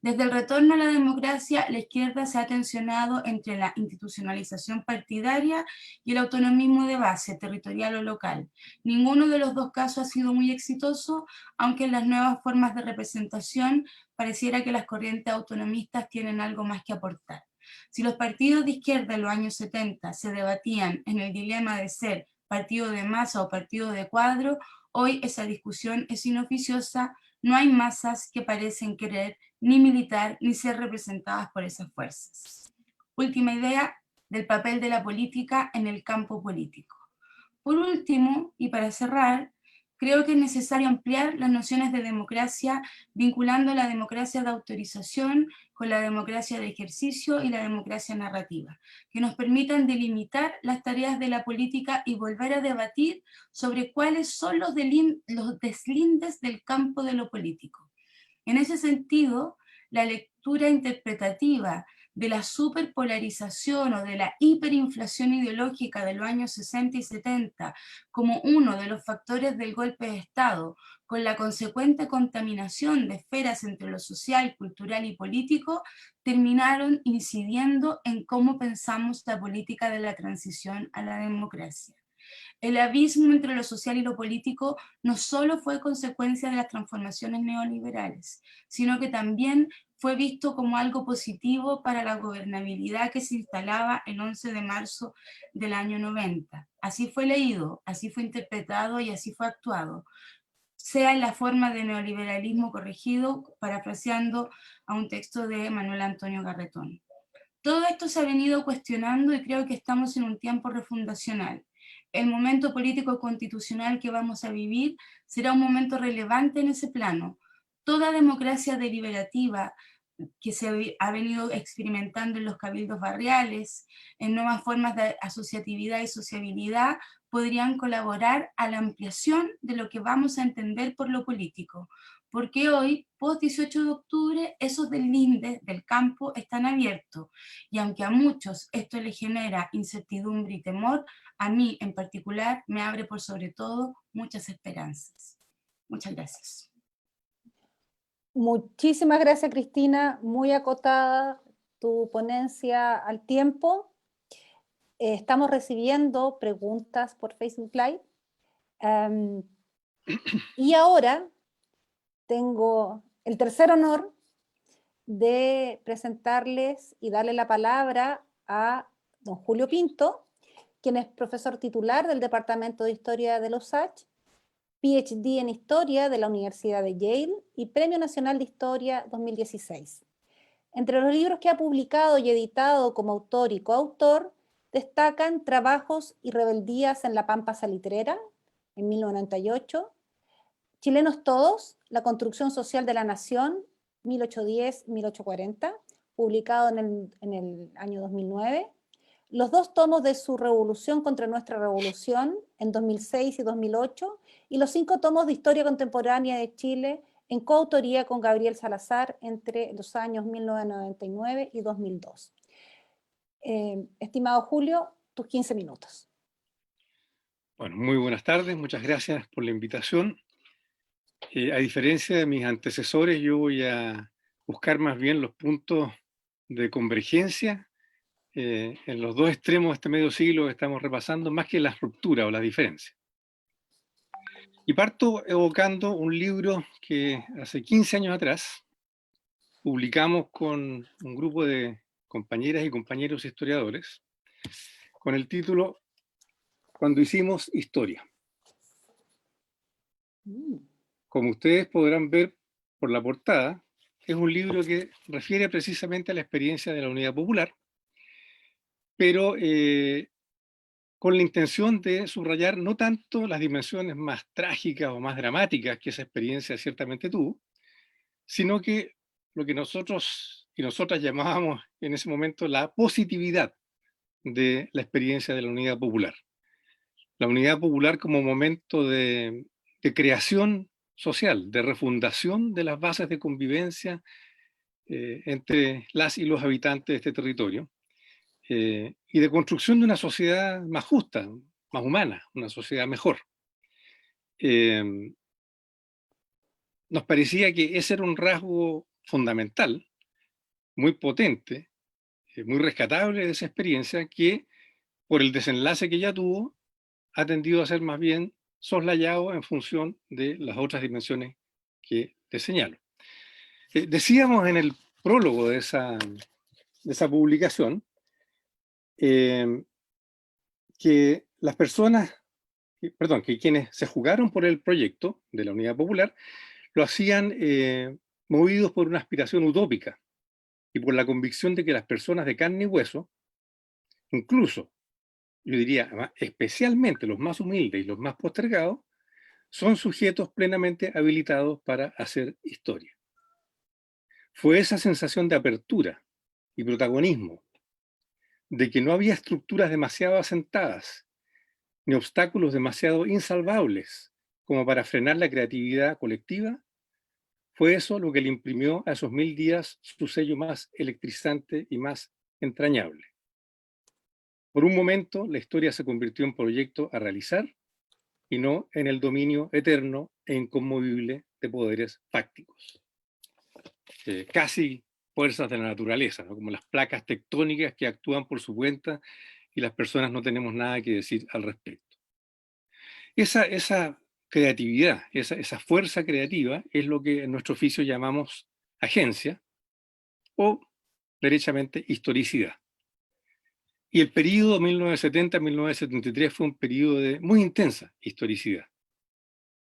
Desde el retorno a la democracia, la izquierda se ha tensionado entre la institucionalización partidaria y el autonomismo de base, territorial o local. Ninguno de los dos casos ha sido muy exitoso, aunque en las nuevas formas de representación pareciera que las corrientes autonomistas tienen algo más que aportar. Si los partidos de izquierda en los años 70 se debatían en el dilema de ser partido de masa o partido de cuadro, hoy esa discusión es inoficiosa. No hay masas que parecen querer ni militar ni ser representadas por esas fuerzas. Última idea del papel de la política en el campo político. Por último, y para cerrar, creo que es necesario ampliar las nociones de democracia, vinculando la democracia de autorización con la democracia de ejercicio y la democracia narrativa, que nos permitan delimitar las tareas de la política y volver a debatir sobre cuáles son los deslindes del campo de lo político. En ese sentido, la lectura interpretativa de la superpolarización o de la hiperinflación ideológica de los años 60 y 70 como uno de los factores del golpe de Estado, con la consecuente contaminación de esferas entre lo social, cultural y político, terminaron incidiendo en cómo pensamos la política de la transición a la democracia. El abismo entre lo social y lo político no solo fue consecuencia de las transformaciones neoliberales, sino que también fue visto como algo positivo para la gobernabilidad que se instalaba el 11 de marzo del año 90. Así fue leído, así fue interpretado y así fue actuado, sea en la forma de neoliberalismo corregido, parafraseando a un texto de Manuel Antonio Garretón. Todo esto se ha venido cuestionando y creo que estamos en un tiempo refundacional. El momento político constitucional que vamos a vivir será un momento relevante en ese plano. Toda democracia deliberativa que se ha venido experimentando en los cabildos barriales, en nuevas formas de asociatividad y sociabilidad, podrían colaborar a la ampliación de lo que vamos a entender por lo político. Porque hoy, post 18 de octubre, esos deslindes del campo están abiertos. Y aunque a muchos esto les genera incertidumbre y temor, a mí en particular me abre por sobre todo muchas esperanzas. Muchas gracias. Muchísimas gracias, Cristina. Muy acotada tu ponencia al tiempo. Estamos recibiendo preguntas por Facebook Live. Y ahora tengo el tercer honor de presentarles y darle la palabra a don Julio Pinto, quien es profesor titular del Departamento de Historia de los USACH, PhD en Historia de la Universidad de Yale y Premio Nacional de Historia 2016. Entre los libros que ha publicado y editado como autor y coautor, destacan Trabajos y Rebeldías en la Pampa Salitrera, en 1998, Chilenos Todos, La Construcción Social de la Nación, 1810-1840, publicado en el año 2009, los dos tomos de Su Revolución contra Nuestra Revolución, en 2006 y 2008, y los 5 tomos de Historia Contemporánea de Chile, en coautoría con Gabriel Salazar, entre los años 1999 y 2002. Estimado Julio, tus 15 minutos. Bueno, muy buenas tardes, muchas gracias por la invitación. A diferencia de mis antecesores, yo voy a buscar más bien los puntos de convergencia en los dos extremos de este medio siglo que estamos repasando, más que las rupturas o las diferencias. Y parto evocando un libro que hace 15 años atrás publicamos con un grupo de compañeras y compañeros historiadores, con el título Cuando hicimos historia. Como ustedes podrán ver por la portada, es un libro que refiere precisamente a la experiencia de la Unidad Popular, pero con la intención de subrayar no tanto las dimensiones más trágicas o más dramáticas que esa experiencia ciertamente tuvo, sino que lo que nosotros que nosotras llamábamos en ese momento la positividad de la experiencia de la Unidad Popular. La Unidad Popular como momento de creación social, de refundación de las bases de convivencia entre las y los habitantes de este territorio, y de construcción de una sociedad más justa, más humana, una sociedad mejor. Nos parecía que ese era un rasgo fundamental, muy potente, muy rescatable de esa experiencia, que por el desenlace que ya tuvo, ha tendido a ser más bien soslayado en función de las otras dimensiones que te señalo. Decíamos en el prólogo de esa publicación que las personas, perdón, que quienes se jugaron por el proyecto de la Unidad Popular lo hacían movidos por una aspiración utópica y por la convicción de que las personas de carne y hueso, incluso, yo diría, especialmente los más humildes y los más postergados, son sujetos plenamente habilitados para hacer historia. Fue esa sensación de apertura y protagonismo, de que no había estructuras demasiado asentadas, ni obstáculos demasiado insalvables como para frenar la creatividad colectiva, fue eso lo que le imprimió a esos 1000 días su sello más electrizante y más entrañable. Por un momento, la historia se convirtió en proyecto a realizar y no en el dominio eterno e inconmovible de poderes fácticos. Casi fuerzas de la naturaleza, ¿no? Como las placas tectónicas que actúan por su cuenta y las personas no tenemos nada que decir al respecto. Esa creatividad, esa fuerza creativa es lo que en nuestro oficio llamamos agencia o, derechamente, historicidad. Y el periodo 1970-1973 fue un periodo de muy intensa historicidad.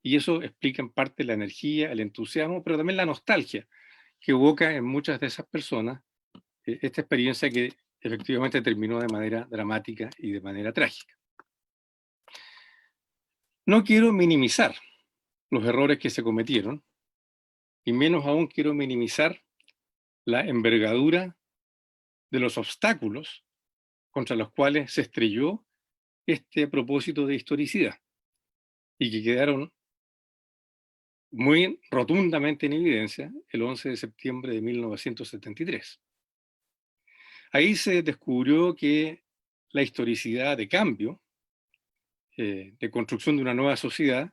Y eso explica en parte la energía, el entusiasmo, pero también la nostalgia que evoca en muchas de esas personas esta experiencia que efectivamente terminó de manera dramática y de manera trágica. No quiero minimizar los errores que se cometieron, y menos aún quiero minimizar la envergadura de los obstáculos contra los cuales se estrelló este propósito de historicidad y que quedaron muy rotundamente en evidencia el 11 de septiembre de 1973. Ahí se descubrió que la historicidad de cambio, de construcción de una nueva sociedad,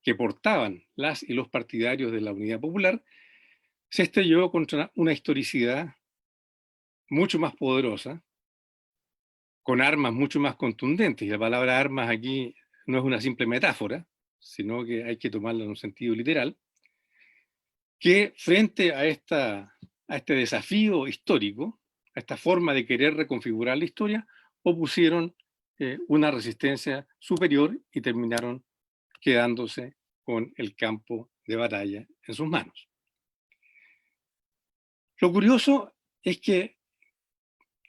que portaban las y los partidarios de la Unidad Popular, se estrelló contra una historicidad mucho más poderosa, con armas mucho más contundentes. Y la palabra armas aquí no es una simple metáfora, sino que hay que tomarla en un sentido literal, que frente a este desafío histórico, a esta forma de querer reconfigurar la historia, opusieron una resistencia superior y terminaron quedándose con el campo de batalla en sus manos. Lo curioso es que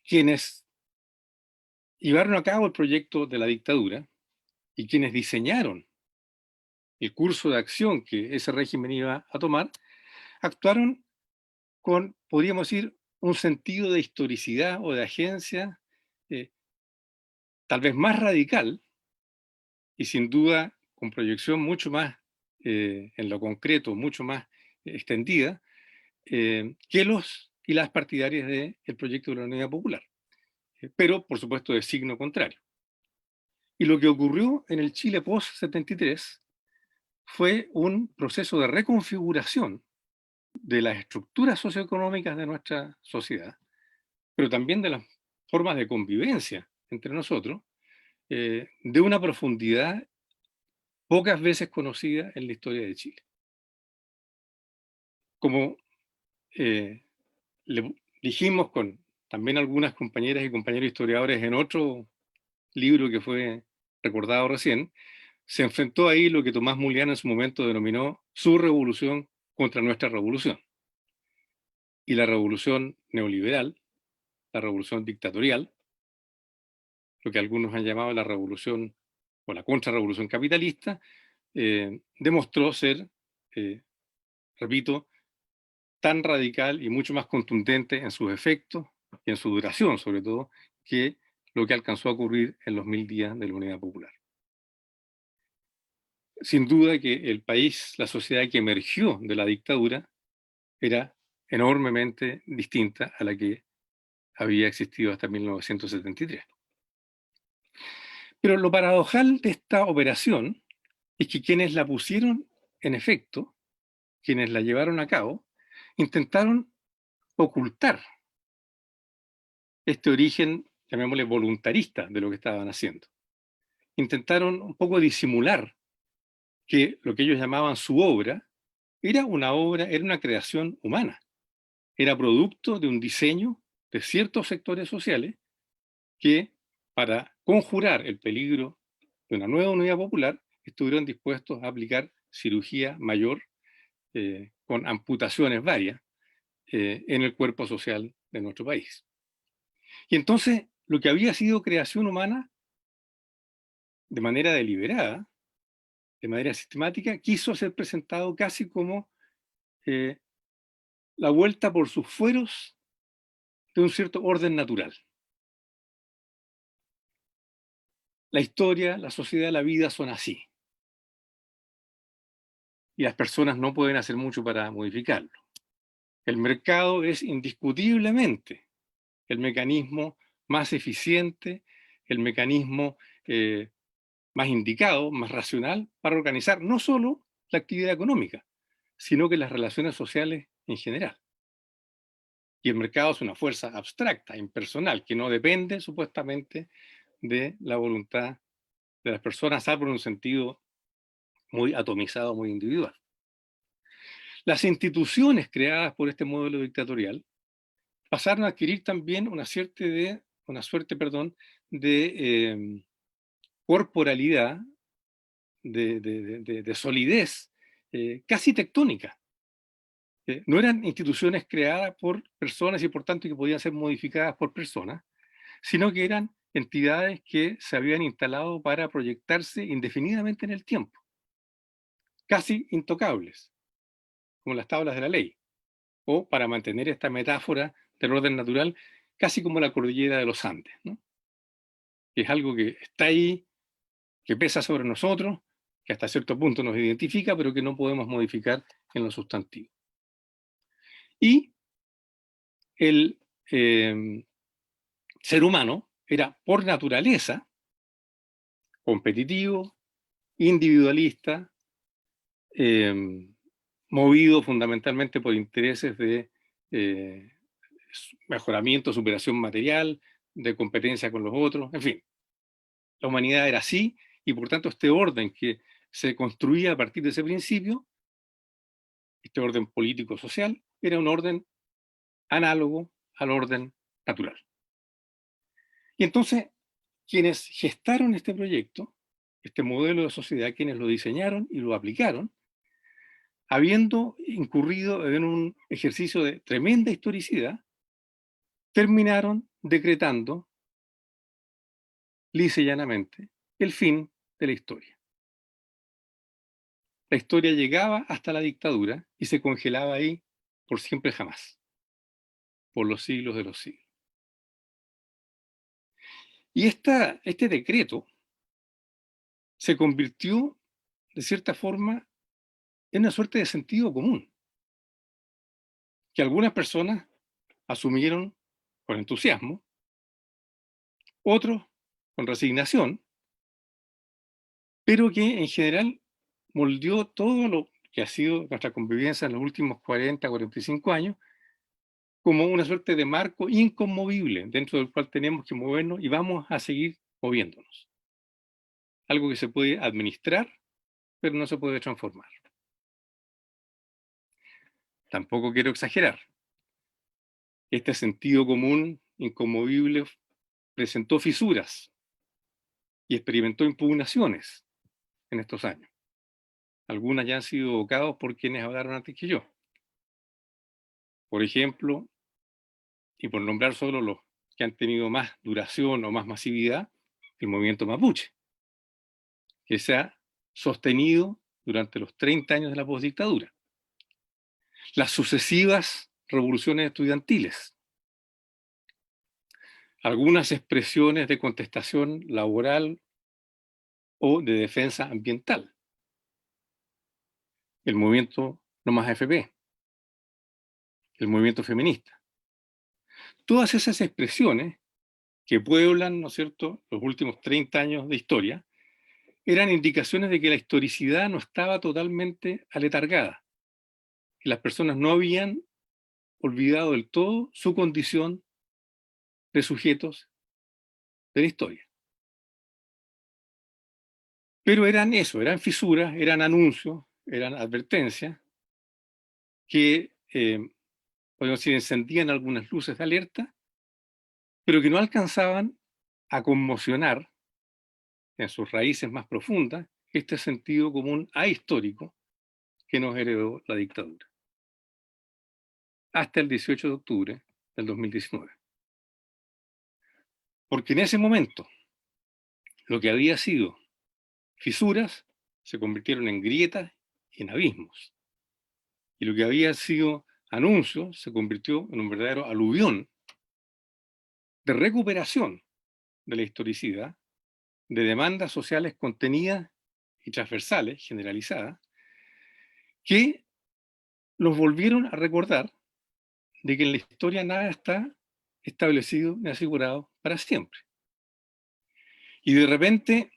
quienes llevaron a cabo el proyecto de la dictadura y quienes diseñaron el curso de acción que ese régimen iba a tomar, actuaron con, podríamos decir, un sentido de historicidad o de agencia tal vez más radical y sin duda con proyección mucho más en lo concreto, mucho más extendida, que los y las partidarias del proyecto de la Unidad Popular, pero por supuesto de signo contrario. Y lo que ocurrió en el Chile post-73 fue un proceso de reconfiguración de las estructuras socioeconómicas de nuestra sociedad, pero también de las formas de convivencia entre nosotros, de una profundidad pocas veces conocida en la historia de Chile. Como le dijimos con también algunas compañeras y compañeros historiadores en otro libro que fue recordado recién, se enfrentó ahí lo que Tomás Mulián en su momento denominó su revolución contra nuestra revolución. Y la revolución neoliberal, la revolución dictatorial, lo que algunos han llamado la revolución o la contrarrevolución capitalista, demostró ser, repito, tan radical y mucho más contundente en sus efectos y en su duración, sobre todo, que lo que alcanzó a ocurrir en los 1000 días de la Unidad Popular. Sin duda que el país, la sociedad que emergió de la dictadura, era enormemente distinta a la que había existido hasta 1973. Pero lo paradojal de esta operación es que quienes la pusieron en efecto, quienes la llevaron a cabo, intentaron ocultar este origen, llamémosle voluntarista, de lo que estaban haciendo. Intentaron un poco disimular que lo que ellos llamaban su obra era una creación humana, era producto de un diseño de ciertos sectores sociales que, para conjurar el peligro de una nueva unidad popular, estuvieron dispuestos a aplicar cirugía mayor con amputaciones varias en el cuerpo social de nuestro país. Y entonces, lo que había sido creación humana, de manera deliberada, de manera sistemática, quiso ser presentado casi como la vuelta por sus fueros de un cierto orden natural. La historia, la sociedad, la vida son así. Y las personas no pueden hacer mucho para modificarlo. El mercado es indiscutiblemente el mecanismo más eficiente, el mecanismo más indicado, más racional para organizar no solo la actividad económica, sino que las relaciones sociales en general. Y el mercado es una fuerza abstracta, impersonal, que no depende supuestamente de la voluntad de las personas, salvo en un sentido muy atomizado, muy individual. Las instituciones creadas por este modelo dictatorial pasaron a adquirir también una suerte de corporalidad, de solidez casi tectónica. No eran instituciones creadas por personas y por tanto que podían ser modificadas por personas, sino que eran entidades que se habían instalado para proyectarse indefinidamente en el tiempo, casi intocables, como las tablas de la ley, o para mantener esta metáfora del orden natural, casi como la cordillera de los Andes, ¿no? Que es algo que está ahí, que pesa sobre nosotros, que hasta cierto punto nos identifica, pero que no podemos modificar en lo sustantivo. Y el ser humano era por naturaleza competitivo, individualista, movido fundamentalmente por intereses de mejoramiento, superación material, de competencia con los otros, en fin. La humanidad era así y por tanto este orden que se construía a partir de ese principio, este orden político-social, era un orden análogo al orden natural. Y entonces, quienes gestaron este proyecto, este modelo de sociedad, quienes lo diseñaron y lo aplicaron, habiendo incurrido en un ejercicio de tremenda historicidad, terminaron decretando, lisa y llanamente, el fin de la historia. La historia llegaba hasta la dictadura y se congelaba ahí por siempre jamás, por los siglos de los siglos. Y este decreto se convirtió, de cierta forma, en una suerte de sentido común, que algunas personas asumieron con entusiasmo, otros con resignación, pero que en general moldeó todo lo que ha sido nuestra convivencia en los últimos 40, 45 años, como una suerte de marco inconmovible dentro del cual tenemos que movernos y vamos a seguir moviéndonos. Algo que se puede administrar, pero no se puede transformar. Tampoco quiero exagerar. Este sentido común, inconmovible, presentó fisuras y experimentó impugnaciones en estos años. Algunas ya han sido evocadas por quienes hablaron antes que yo. Por ejemplo, y por nombrar solo los que han tenido más duración o más masividad, el movimiento mapuche, que se ha sostenido durante los 30 años de la postdictadura. las sucesivas revoluciones estudiantiles, algunas expresiones de contestación laboral o de defensa ambiental, el movimiento No Más AFP, el movimiento feminista. Todas esas expresiones que pueblan, ¿no es cierto?, los últimos 30 años de historia, eran indicaciones de que la historicidad no estaba totalmente aletargada, que las personas no habían olvidado del todo su condición de sujetos de la historia. Pero eran eso, eran fisuras, eran anuncios, eran advertencias que, podemos decir, encendían algunas luces de alerta, pero que no alcanzaban a conmocionar en sus raíces más profundas este sentido común ahistórico que nos heredó la dictadura. Hasta el 18 de octubre del 2019. Porque en ese momento, lo que había sido fisuras se convirtieron en grietas y en abismos. Y lo que había sido anuncios se convirtió en un verdadero aluvión de recuperación de la historicidad, de demandas sociales contenidas y transversales, generalizadas, que los volvieron a recordar de que en la historia nada está establecido ni asegurado para siempre. Y de repente,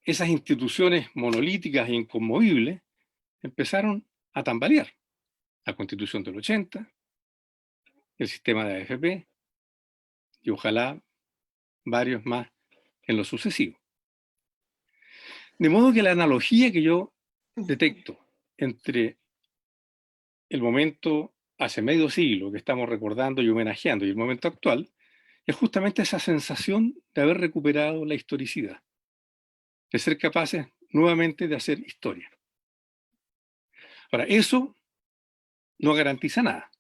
esas instituciones monolíticas e inconmovibles empezaron a tambalear. La Constitución del 80, el sistema de AFP, y ojalá varios más en lo sucesivo. De modo que la analogía que yo detecto entre el momento hace medio siglo que estamos recordando y homenajeando y el momento actual es justamente esa sensación de haber recuperado la historicidad, de ser capaces nuevamente de hacer historia. Ahora, eso no garantiza nada,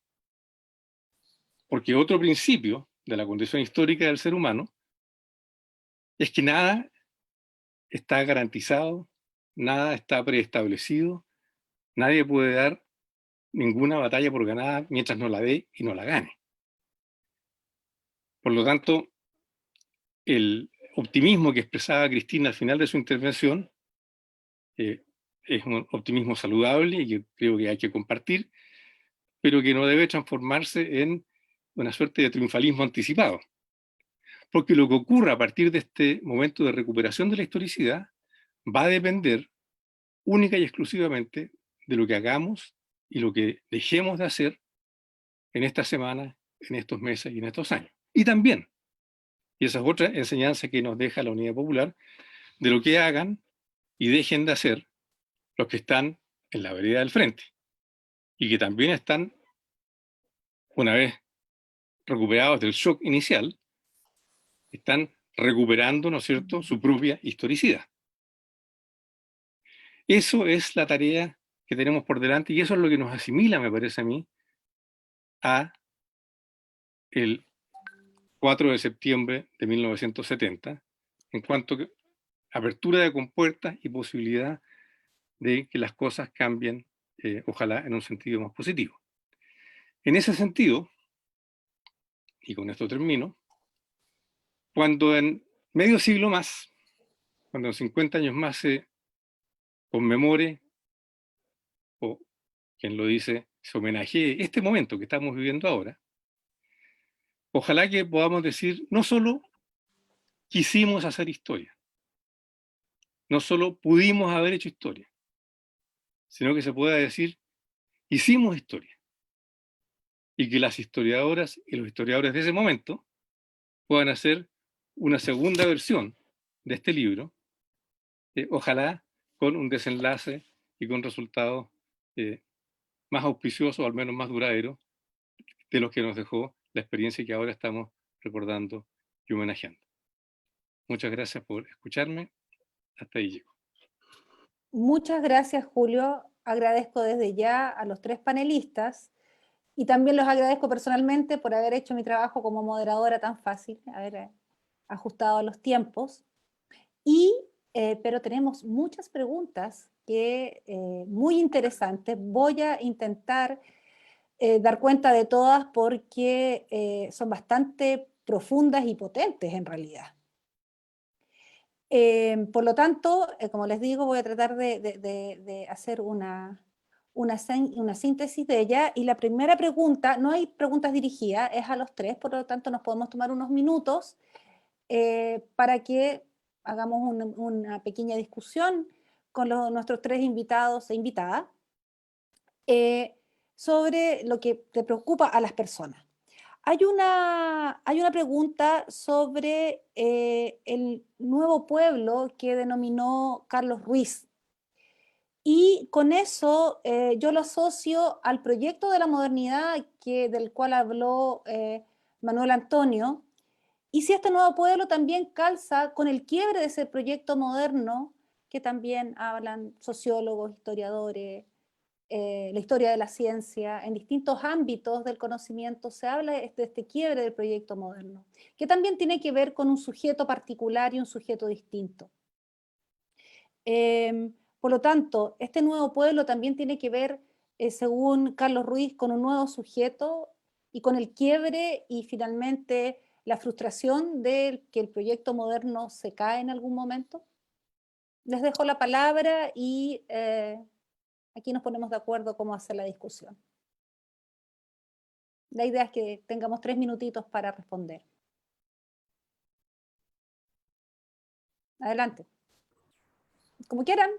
porque otro principio de la condición histórica del ser humano es que nada está garantizado, nada está preestablecido, nadie puede dar ninguna batalla por ganada mientras no la dé y no la gane. Por lo tanto, el optimismo que expresaba Cristina al final de su intervención es un optimismo saludable y que creo que hay que compartir, pero que no debe transformarse en una suerte de triunfalismo anticipado. Porque lo que ocurra a partir de este momento de recuperación de la historicidad va a depender única y exclusivamente de lo que hagamos y lo que dejemos de hacer en estas semanas, en estos meses y en estos años. Y también, y esa es otra enseñanza que nos deja la Unidad Popular, de lo que hagan y dejen de hacer los que están en la vereda del frente y que también están, una vez recuperados del shock inicial, están recuperando, ¿no es cierto?, su propia historicidad. Eso es la tarea que tenemos por delante y eso es lo que nos asimila, me parece a mí, a el 4 de septiembre de 1970, en cuanto a apertura de compuertas y posibilidad de que las cosas cambien, ojalá en un sentido más positivo. En ese sentido, y con esto termino, cuando en medio siglo más, cuando en 50 años más se conmemore, o quien lo dice, se homenajee este momento que estamos viviendo ahora, ojalá que podamos decir, no solo quisimos hacer historia, no solo pudimos haber hecho historia, sino que se pueda decir, hicimos historia. Y que las historiadoras y los historiadores de ese momento puedan hacer una segunda versión de este libro, ojalá con un desenlace y con resultados más auspiciosos, o al menos más duraderos, de los que nos dejó la experiencia que ahora estamos recordando y homenajeando. Muchas gracias por escucharme. Hasta ahí llego. Muchas gracias, Julio. Agradezco desde ya a los tres panelistas y también los agradezco personalmente por haber hecho mi trabajo como moderadora tan fácil, haber ajustado a los tiempos. Pero tenemos muchas preguntas muy interesantes. Voy a intentar dar cuenta de todas porque son bastante profundas y potentes en realidad. Por lo tanto, como les digo, voy a tratar de hacer una síntesis de ella. Y la primera pregunta, no hay preguntas dirigidas, es a los tres, por lo tanto nos podemos tomar unos minutos para que hagamos una pequeña discusión con nuestros tres invitados e invitadas sobre lo que te preocupa a las personas. Hay una pregunta sobre el nuevo pueblo que denominó Carlos Ruiz. Y con eso yo lo asocio al proyecto de la modernidad del cual habló Manuel Antonio. Y si este nuevo pueblo también calza con el quiebre de ese proyecto moderno que también hablan sociólogos, historiadores, la historia de la ciencia, en distintos ámbitos del conocimiento se habla de este quiebre del proyecto moderno, que también tiene que ver con un sujeto particular y un sujeto distinto. Por lo tanto, este nuevo pueblo también tiene que ver, según Carlos Ruiz, con un nuevo sujeto y con el quiebre y finalmente la frustración de que el proyecto moderno se cae en algún momento. Les dejo la palabra y aquí nos ponemos de acuerdo cómo hacer la discusión. La idea es que tengamos 3 minutitos para responder. Adelante. Como quieran.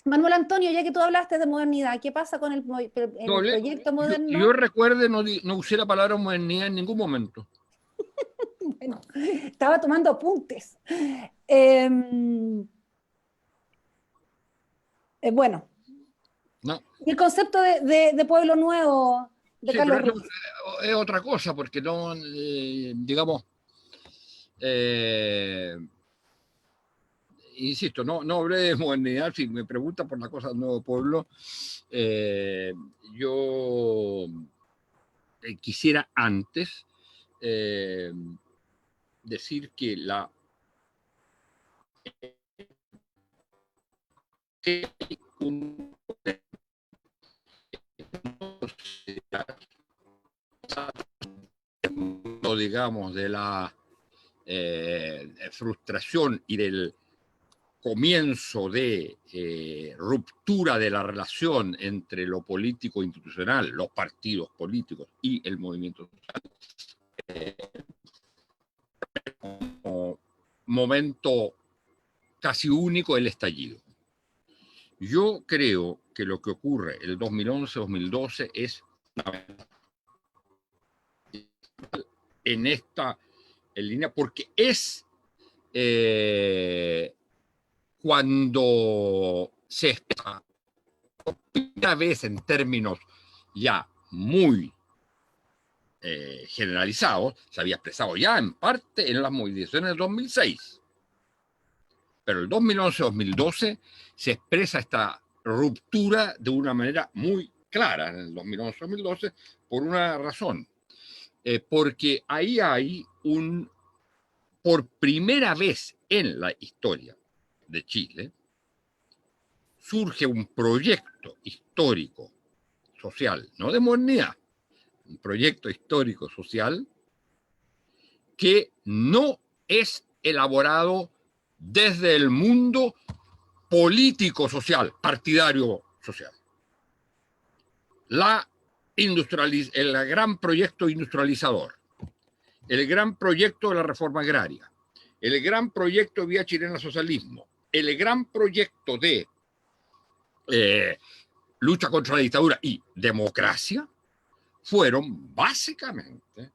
Manuel Antonio, ya que tú hablaste de modernidad, ¿qué pasa con el proyecto moderno? Yo recuerde, no usé la palabra modernidad en ningún momento. Bueno, estaba tomando apuntes. Bueno. No. Y el concepto de pueblo nuevo de Sí, Carlos pero Ruiz. es otra cosa, porque no, digamos, insisto, no hablé de modernidad. Si me preguntan por la cosa del nuevo pueblo, yo quisiera antes decir que digamos, de la frustración y del comienzo de ruptura de la relación entre lo político institucional, los partidos políticos y el movimiento social, como momento casi único, el estallido. Yo creo que lo que ocurre el 2011-2012 es en esta línea, porque es cuando se expresa por primera vez en términos ya muy generalizados, se había expresado ya en parte en las movilizaciones del 2006. Pero el 2011-2012 se expresa esta ruptura de una manera muy clara en el 2011-2012 por una razón. Porque ahí hay por primera vez en la historia de Chile, surge un proyecto histórico social, no de modernidad, un proyecto histórico social que no es elaborado desde el mundo político social, partidario social. El gran proyecto industrializador, el gran proyecto de la reforma agraria, el gran proyecto de vía chilena al socialismo, el gran proyecto de lucha contra la dictadura y democracia, fueron básicamente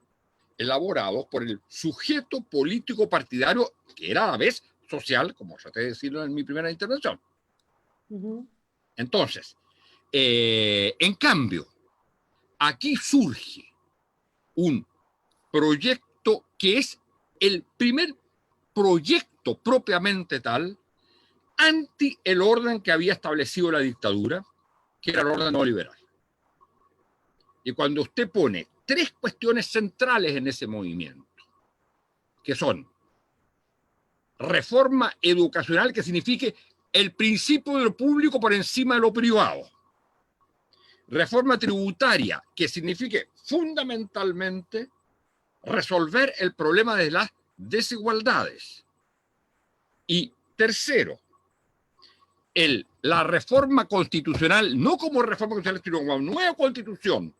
elaborados por el sujeto político partidario, que era a la vez social, como traté de decirlo en mi primera intervención. Entonces, en cambio, aquí surge un proyecto que es el primer proyecto propiamente tal anti el orden que había establecido la dictadura, que era el orden neoliberal. Y cuando usted pone 3 cuestiones centrales en ese movimiento, que son reforma educacional que signifique el principio de lo público por encima de lo privado. Reforma tributaria que signifique fundamentalmente resolver el problema de las desigualdades. Y tercero, la reforma constitucional, no como reforma constitucional, sino como nueva constitución,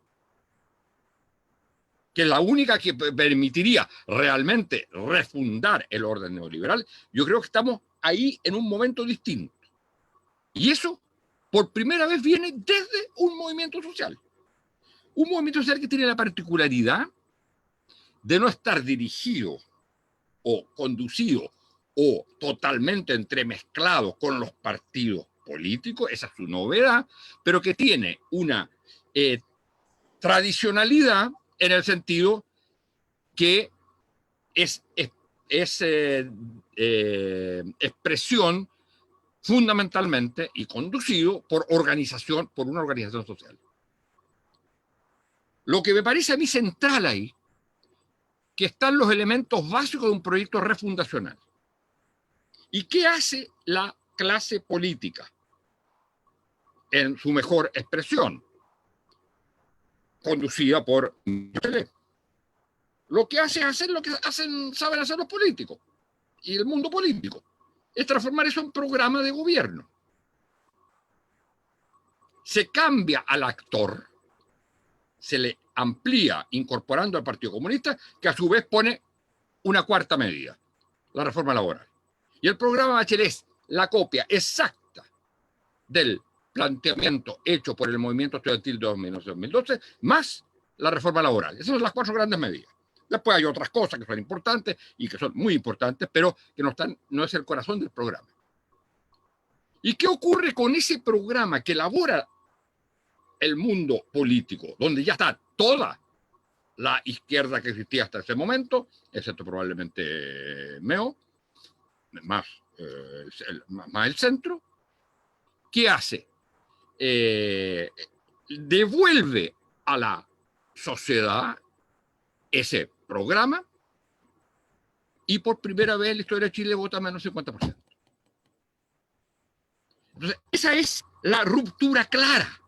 que es la única que permitiría realmente refundar el orden neoliberal. Yo creo que estamos ahí en un momento distinto. Y eso, por primera vez, viene desde un movimiento social. Un movimiento social que tiene la particularidad de no estar dirigido o conducido o totalmente entremezclado con los partidos políticos, esa es su novedad, pero que tiene una tradicionalidad en el sentido que es expresión fundamentalmente y conducido por una organización social. Lo que me parece a mí central ahí, que están los elementos básicos de un proyecto refundacional. ¿Y qué hace la clase política en su mejor expresión? Conducida por Michelet. Lo que hace es hacer lo que saben hacer los políticos y el mundo político, es transformar eso en programa de gobierno. Se cambia al actor, se le amplía incorporando al Partido Comunista, que a su vez pone una cuarta medida, la reforma laboral. Y el programa Bachelet es la copia exacta del planteamiento hecho por el movimiento estudiantil de 2011-2012, más la reforma laboral. Esas son las 4 grandes medidas. Después hay otras cosas que son importantes y que son muy importantes, pero que no es el corazón del programa. ¿Y qué ocurre con ese programa que elabora el mundo político, donde ya está toda la izquierda que existía hasta ese momento, excepto probablemente MEO, más el centro? ¿Qué hace? Devuelve a la sociedad ese programa y por primera vez en la historia de Chile vota menos del 50%. Entonces, esa es la ruptura clara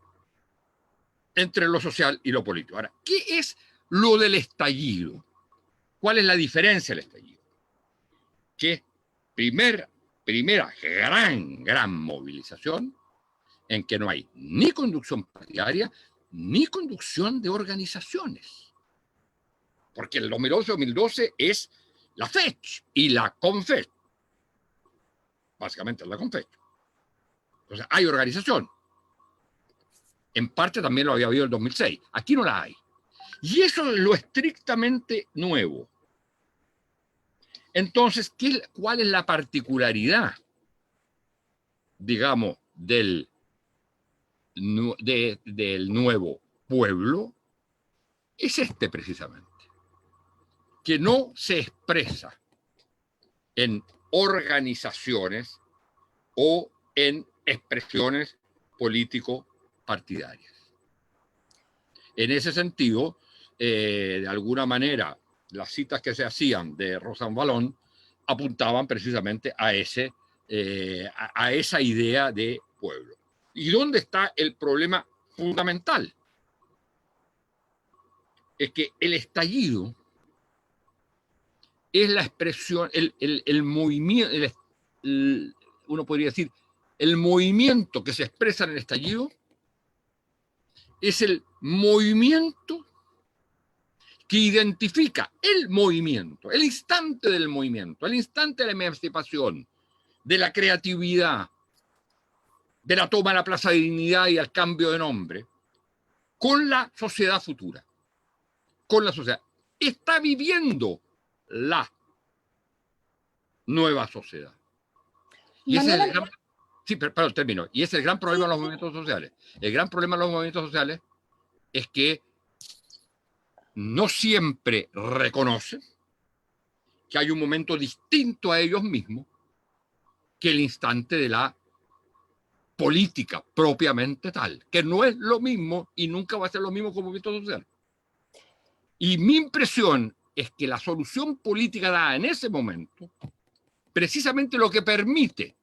entre lo social y lo político. Ahora, ¿qué es lo del estallido? ¿Cuál es la diferencia del estallido? Que primera gran movilización en que no hay ni conducción partidaria ni conducción de organizaciones. Porque el 2011-2012 es la FECH y la CONFECH. Básicamente es la CONFECH. Entonces, hay organización. En parte también lo había habido en el 2006. Aquí no la hay. Y eso es lo estrictamente nuevo. Entonces, ¿cuál es la particularidad, digamos, del nuevo pueblo? Es precisamente, que no se expresa en organizaciones o en expresiones político-partidarias. En ese sentido, de alguna manera, las citas que se hacían de Rosan Valón apuntaban precisamente a esa idea de pueblo. ¿Y dónde está el problema fundamental? Es que el estallido es la expresión, el movimiento, uno podría decir, el movimiento que se expresa en el estallido es el movimiento que identifica el movimiento, el instante del movimiento, el instante de la emancipación, de la creatividad, de la toma de la Plaza de Dignidad y el cambio de nombre, con la sociedad futura, con la sociedad. Está viviendo la nueva sociedad. Y ese es el gran, sí, pero termino. Y ese es el gran problema de los movimientos sociales. El gran problema de los movimientos sociales es que no siempre reconocen que hay un momento distinto a ellos mismos que el instante de la política propiamente tal, que no es lo mismo y nunca va a ser lo mismo como movimiento social. Y mi impresión es que la solución política dada en ese momento precisamente lo que permite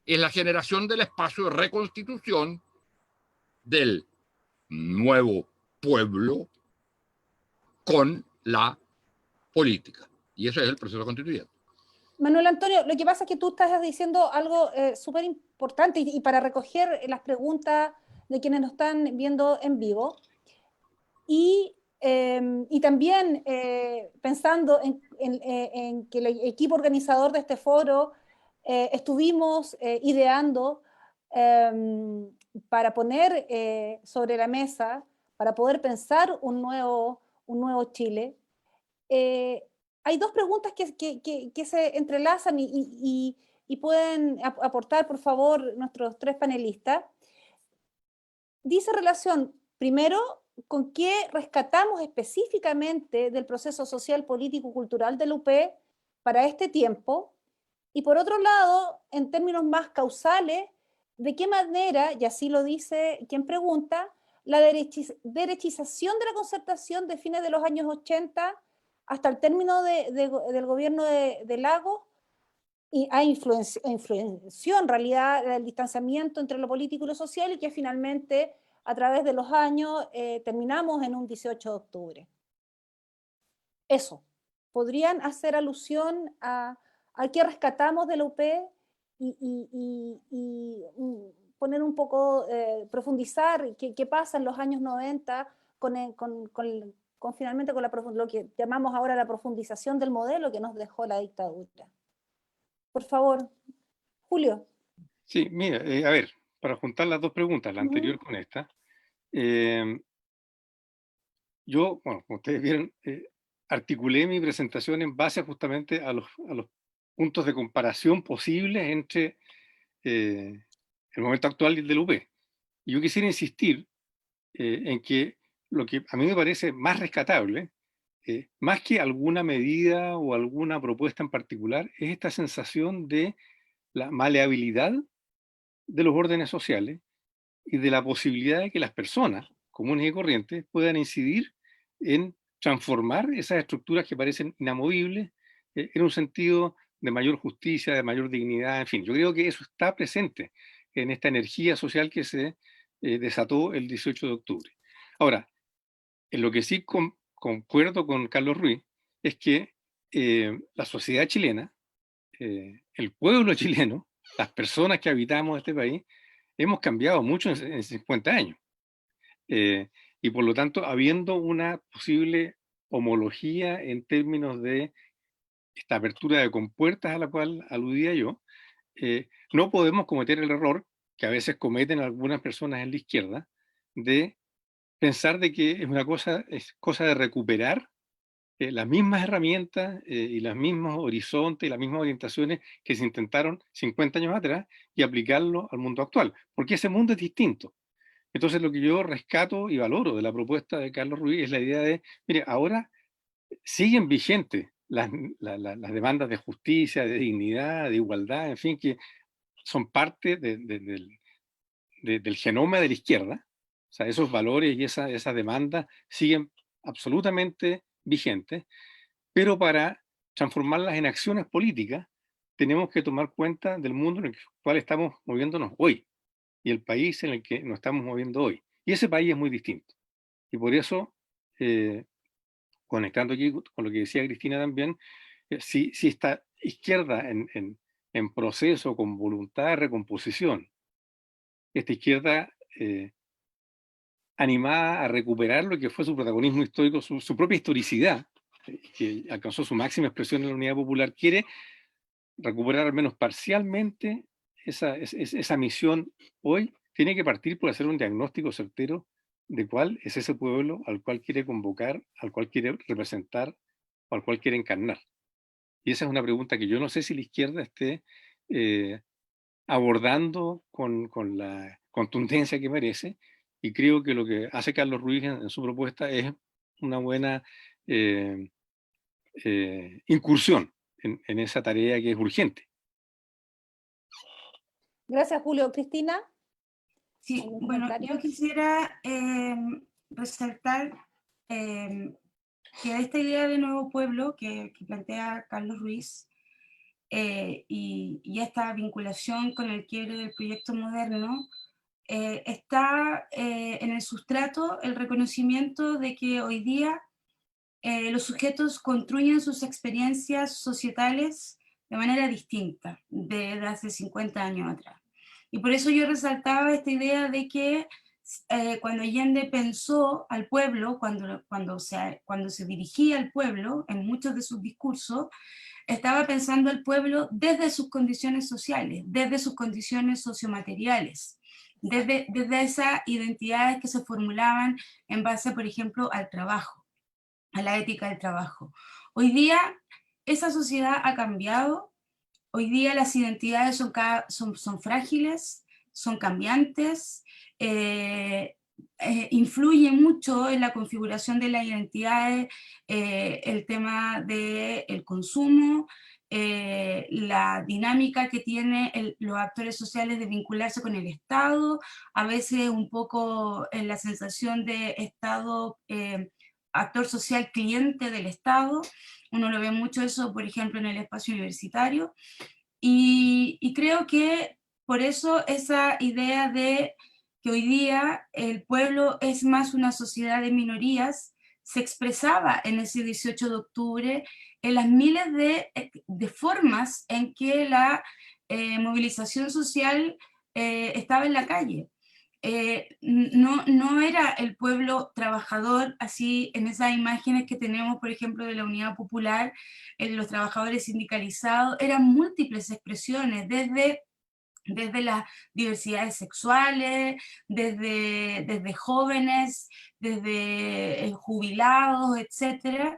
es la generación del espacio de reconstitución del nuevo pueblo con la política. Y eso es el proceso constituyente. Manuel Antonio, lo que pasa es que tú estás diciendo algo súper importante y para recoger las preguntas de quienes nos están viendo en vivo y también pensando en que el equipo organizador de este foro estuvimos ideando para poner sobre la mesa, para poder pensar un nuevo Chile. Hay dos preguntas que se entrelazan y pueden aportar, por favor, nuestros tres panelistas. Dice relación, primero, con qué rescatamos específicamente del proceso social, político, cultural del UP para este tiempo, y por otro lado, en términos más causales, de qué manera, y así lo dice quien pregunta, la derechización de la concertación de fines de los años 80 hasta el término del gobierno de Lagos y influenció en realidad el distanciamiento entre lo político y lo social y que finalmente a través de los años terminamos en un 18 de octubre. Eso. ¿Podrían hacer alusión a qué rescatamos de la UP y poner un poco, profundizar qué pasa en los años 90 finalmente con lo que llamamos ahora la profundización del modelo que nos dejó la dictadura? Por favor, Julio. Sí, mira, a ver, para juntar las dos preguntas, la anterior con esta, yo, bueno, como ustedes vieron, articulé mi presentación en base justamente a los puntos de comparación posibles entre el momento actual y el del UP. Y yo quisiera insistir en que lo que a mí me parece más rescatable, más que alguna medida o alguna propuesta en particular, es esta sensación de la maleabilidad de los órdenes sociales y de la posibilidad de que las personas comunes y corrientes puedan incidir en transformar esas estructuras que parecen inamovibles en un sentido de mayor justicia, de mayor dignidad, en fin. Yo creo que eso está presente en esta energía social que se desató el 18 de octubre. Ahora, en lo que sí concuerdo con Carlos Ruiz es que la sociedad chilena, el pueblo chileno, las personas que habitamos este país, hemos cambiado mucho en 50 años. Y por lo tanto, habiendo una posible homología en términos de esta apertura de compuertas a la cual aludía yo, no podemos cometer el error que a veces cometen algunas personas en la izquierda de pensar de que es cosa de recuperar las mismas herramientas y los mismos horizontes y las mismas orientaciones que se intentaron 50 años atrás y aplicarlo al mundo actual, porque ese mundo es distinto. Entonces lo que yo rescato y valoro de la propuesta de Carlos Ruiz es la idea de, mire, ahora siguen vigentes las demandas de justicia, de dignidad, de igualdad, en fin, que son parte del genoma de la izquierda. O sea, esos valores y esas demandas siguen absolutamente vigentes, pero para transformarlas en acciones políticas tenemos que tomar cuenta del mundo en el cual estamos moviéndonos hoy y el país en el que nos estamos moviendo hoy. Y ese país es muy distinto. Y por eso, conectando aquí con lo que decía Cristina también, si esta izquierda en proceso, con voluntad de recomposición, esta izquierda animada a recuperar lo que fue su protagonismo histórico, su propia historicidad, que alcanzó su máxima expresión en la Unidad Popular, quiere recuperar al menos parcialmente esa misión hoy, tiene que partir por hacer un diagnóstico certero de cuál es ese pueblo al cual quiere convocar, al cual quiere representar, o al cual quiere encarnar. Y esa es una pregunta que yo no sé si la izquierda esté abordando con la contundencia que merece, y creo que lo que hace Carlos Ruiz en su propuesta es una buena incursión en esa tarea que es urgente. Gracias, Julio. Cristina. Sí, bueno, yo quisiera resaltar que esta idea de nuevo pueblo que plantea Carlos Ruiz y esta vinculación con el quiebre del proyecto moderno, está en el sustrato el reconocimiento de que hoy día los sujetos construyen sus experiencias societales de manera distinta de hace 50 años atrás. Y por eso yo resaltaba esta idea de que cuando Allende pensó al pueblo, cuando se dirigía al pueblo, en muchos de sus discursos, estaba pensando al pueblo desde sus condiciones sociales, desde sus condiciones sociomateriales, desde esas identidades que se formulaban en base, por ejemplo, al trabajo, a la ética del trabajo. Hoy día esa sociedad ha cambiado, hoy día las identidades son frágiles, son cambiantes, influye mucho en la configuración de las identidades, el tema del consumo, la dinámica que tienen los actores sociales de vincularse con el Estado, a veces un poco en la sensación de Estado, actor social cliente del Estado. Uno lo ve mucho eso, por ejemplo, en el espacio universitario, y creo que por eso esa idea de que hoy día el pueblo es más una sociedad de minorías se expresaba en ese 18 de octubre en las miles de formas en que la movilización social estaba en la calle. No era el pueblo trabajador, así en esas imágenes que tenemos, por ejemplo, de la Unidad Popular, los trabajadores sindicalizados, eran múltiples expresiones, desde las diversidades sexuales, desde jóvenes, desde jubilados, etcétera,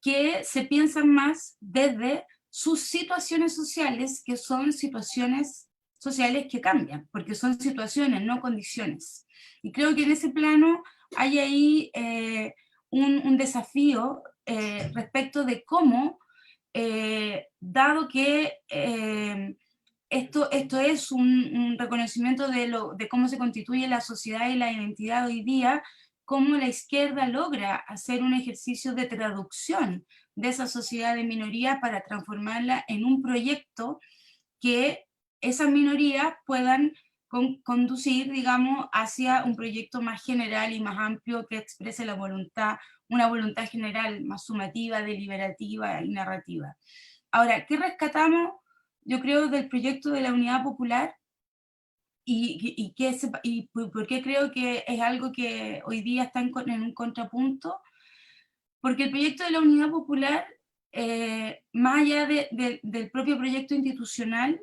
que se piensan más desde sus situaciones sociales, que son situaciones sociales que cambian, porque son situaciones, no condiciones. Y creo que en ese plano hay ahí un desafío respecto de cómo, dado que esto es un reconocimiento de cómo se constituye la sociedad y la identidad hoy día, cómo la izquierda logra hacer un ejercicio de traducción de esa sociedad de minoría para transformarla en un proyecto que esas minorías puedan conducir, digamos, hacia un proyecto más general y más amplio que exprese la voluntad, una voluntad general más sumativa, deliberativa y narrativa. Ahora, ¿qué rescatamos, yo creo, del proyecto de la Unidad Popular? ¿Y por qué creo que es algo que hoy día está en un contrapunto? Porque el proyecto de la Unidad Popular, más allá del propio proyecto institucional,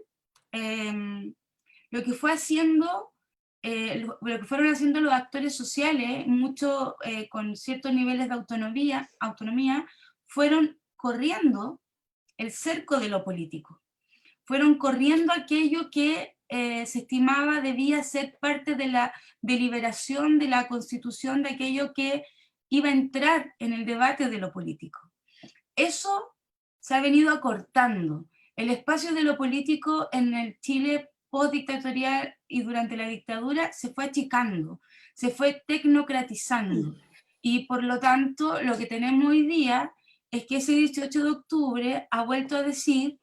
lo que fue haciendo, lo que fueron haciendo los actores sociales, mucho con ciertos niveles de autonomía, fueron corriendo el cerco de lo político. Fueron corriendo aquello que se estimaba debía ser parte de la deliberación de la constitución, de aquello que iba a entrar en el debate de lo político. Eso se ha venido acortando. El espacio de lo político en el Chile postdictatorial y durante la dictadura se fue achicando, se fue tecnocratizando. Y por lo tanto, lo que tenemos hoy día es que ese 18 de octubre ha vuelto a decir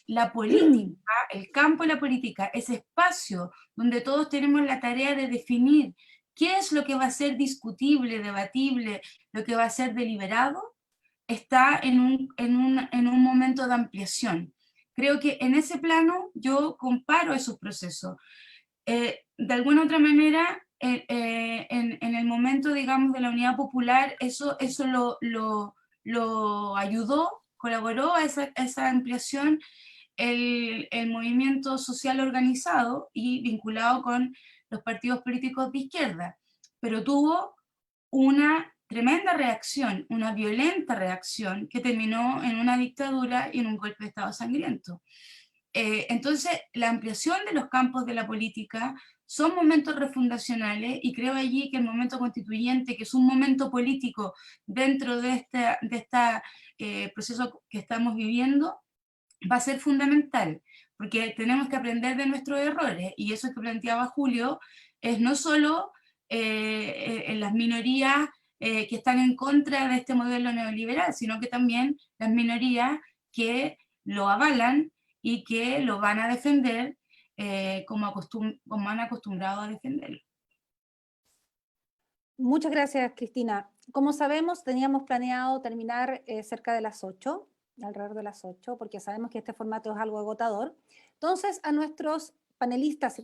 la política, el campo de la política, ese espacio donde todos tenemos la tarea de definir qué es lo que va a ser discutible, debatible, lo que va a ser deliberado, está en un momento de ampliación. Creo que en ese plano yo comparo esos procesos. De alguna otra manera, en el momento, digamos, de la Unidad Popular, eso lo ayudó, colaboró a esa ampliación el movimiento social organizado y vinculado con los partidos políticos de izquierda, pero tuvo una tremenda reacción, una violenta reacción que terminó en una dictadura y en un golpe de Estado sangriento. Entonces, la ampliación de los campos de la política son momentos refundacionales y creo allí que el momento constituyente, que es un momento político dentro de este proceso que estamos viviendo, va a ser fundamental, porque tenemos que aprender de nuestros errores, y eso que planteaba Julio es no solo en las minorías que están en contra de este modelo neoliberal, sino que también las minorías que lo avalan y que lo van a defender como han acostumbrado a defenderlo. Muchas gracias, Cristina. Como sabemos, teníamos planeado terminar cerca de las 8, alrededor de las 8, porque sabemos que este formato es algo agotador. Entonces, a nuestros panelistas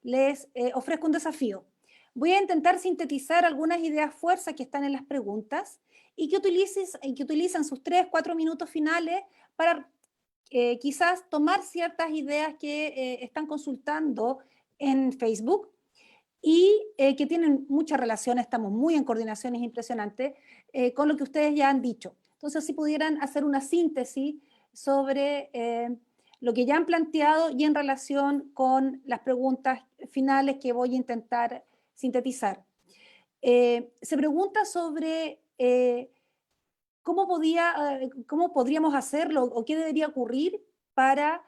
les ofrezco un desafío. Voy a intentar sintetizar algunas ideas fuerzas que están en las preguntas y que utilicen sus 3-4 minutos finales para quizás tomar ciertas ideas que están consultando en Facebook y que tienen mucha relación, estamos muy en coordinaciones impresionantes con lo que ustedes ya han dicho. Entonces, si pudieran hacer una síntesis sobre lo que ya han planteado y en relación con las preguntas finales que voy a intentar sintetizar. Se pregunta sobre cómo podríamos hacerlo o qué debería ocurrir para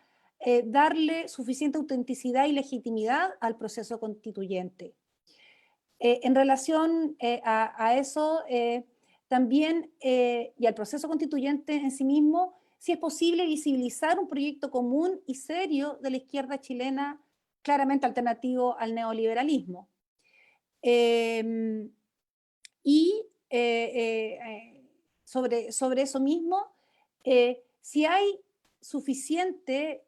darle suficiente autenticidad y legitimidad al proceso constituyente. En relación a eso, también, y al proceso constituyente en sí mismo, si es posible visibilizar un proyecto común y serio de la izquierda chilena claramente alternativo al neoliberalismo. Sobre eso mismo, si hay suficiente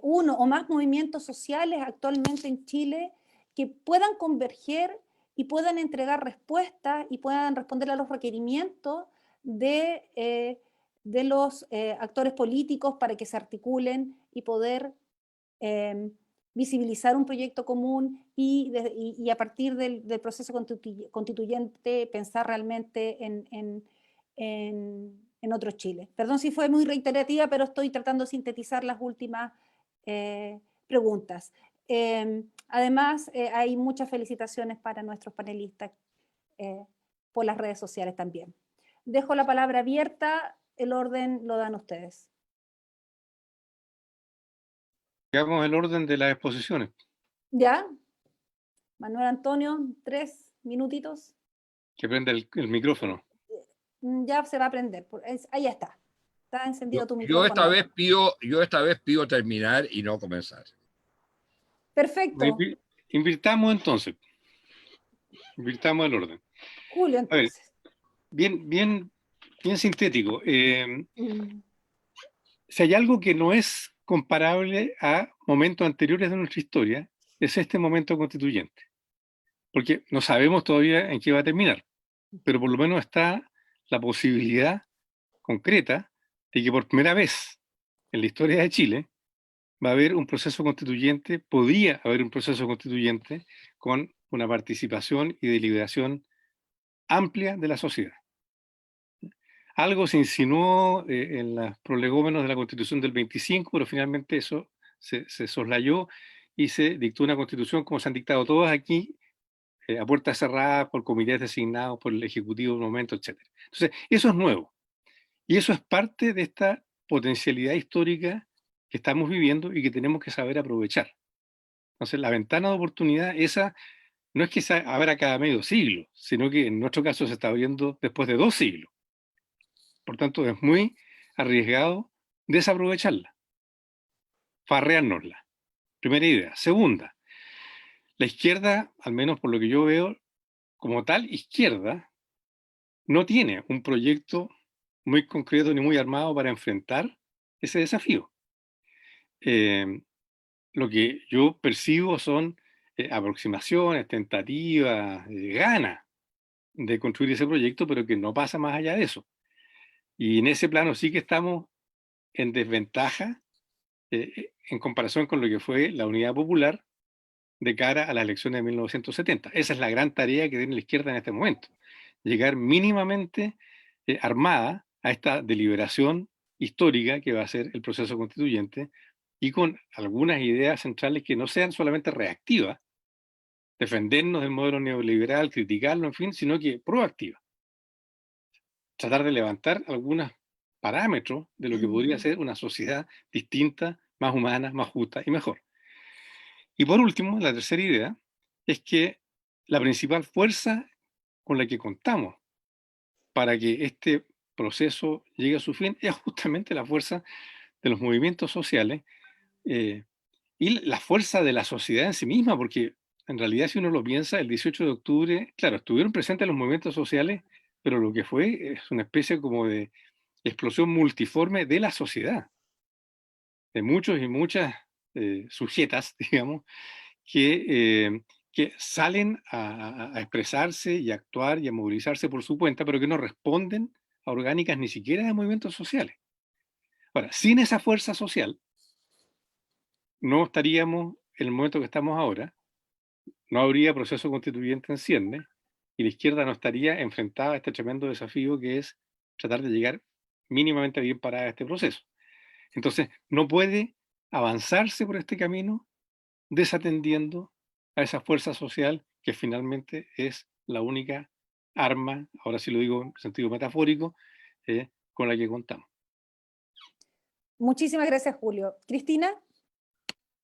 uno o más movimientos sociales actualmente en Chile que puedan converger y puedan entregar respuestas y puedan responder a los requerimientos de los actores políticos para que se articulen y poder visibilizar un proyecto común y a partir del proceso constituyente pensar realmente en otro Chile. Perdón si fue muy reiterativa, pero estoy tratando de sintetizar las últimas preguntas. Además, hay muchas felicitaciones para nuestros panelistas por las redes sociales también. Dejo la palabra abierta, el orden lo dan ustedes. Digamos el orden de las exposiciones. ¿Ya? Manuel Antonio, 3 minutitos. Que prenda el micrófono. Ya se va a prender. Ahí está. Está encendido tu Yo micrófono. esta vez pido terminar y no comenzar. Perfecto. Invirtamos entonces. Invirtamos el orden. Julio, entonces. A ver, bien sintético. Si hay algo que no es comparable a momentos anteriores de nuestra historia, es este momento constituyente. Porque no sabemos todavía en qué va a terminar, pero por lo menos está la posibilidad concreta de que por primera vez en la historia de Chile va a haber un proceso constituyente, podría haber un proceso constituyente con una participación y deliberación amplia de la sociedad. Algo se insinuó en los prolegómenos de la Constitución del 25, pero finalmente eso se soslayó y se dictó una Constitución como se han dictado todas aquí, a puertas cerradas, por comités designados por el Ejecutivo de un momento, etc. Entonces, eso es nuevo. Y eso es parte de esta potencialidad histórica que estamos viviendo y que tenemos que saber aprovechar. Entonces, la ventana de oportunidad, esa no es que se abra cada medio siglo, sino que en nuestro caso se está abriendo después de 2 siglos. Por tanto, es muy arriesgado desaprovecharla, farreárnosla. Primera idea. Segunda, la izquierda, al menos por lo que yo veo, como tal izquierda, no tiene un proyecto muy concreto ni muy armado para enfrentar ese desafío. Lo que yo percibo son aproximaciones, tentativas, ganas de construir ese proyecto, pero que no pasa más allá de eso. Y en ese plano sí que estamos en desventaja en comparación con lo que fue la Unidad Popular de cara a las elecciones de 1970. Esa es la gran tarea que tiene la izquierda en este momento. Llegar mínimamente armada a esta deliberación histórica que va a ser el proceso constituyente y con algunas ideas centrales que no sean solamente reactivas, defendernos del modelo neoliberal, criticarlo, en fin, sino que proactivas. Tratar de levantar algunos parámetros de lo que podría ser una sociedad distinta, más humana, más justa y mejor. Y por último, la tercera idea es que la principal fuerza con la que contamos para que este proceso llegue a su fin es justamente la fuerza de los movimientos sociales y la fuerza de la sociedad en sí misma, porque en realidad si uno lo piensa, el 18 de octubre, claro, estuvieron presentes los movimientos sociales, pero lo que fue es una especie como de explosión multiforme de la sociedad, de muchos y muchas sujetas, digamos, que salen a expresarse y a actuar y a movilizarse por su cuenta, pero que no responden a orgánicas ni siquiera de movimientos sociales. Ahora, sin esa fuerza social, no estaríamos en el momento que estamos ahora, no habría proceso constituyente en ciernes, y la izquierda no estaría enfrentada a este tremendo desafío que es tratar de llegar mínimamente bien parada a este proceso. Entonces, no puede avanzarse por este camino desatendiendo a esa fuerza social que finalmente es la única arma, ahora sí lo digo en sentido metafórico, con la que contamos. Muchísimas gracias, Julio. Cristina.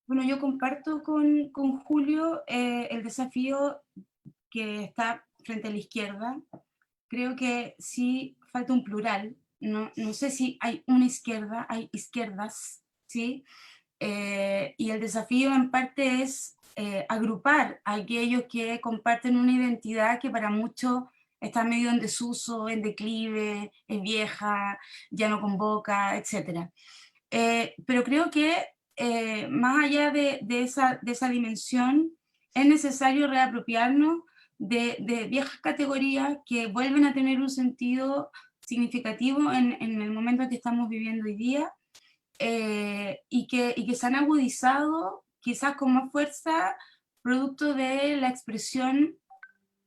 Bueno, yo comparto con Julio el desafío que está frente a la izquierda. Creo que sí falta un plural. No sé si hay una izquierda, hay izquierdas, ¿sí? Y el desafío en parte es agrupar a aquellos que comparten una identidad que para muchos está medio en desuso, en declive, es vieja, ya no convoca, etc. Pero creo que más allá de esa dimensión, es necesario reapropiarnos de viejas categorías que vuelven a tener un sentido significativo en el momento que estamos viviendo hoy día, y que se han agudizado quizás con más fuerza producto de la expresión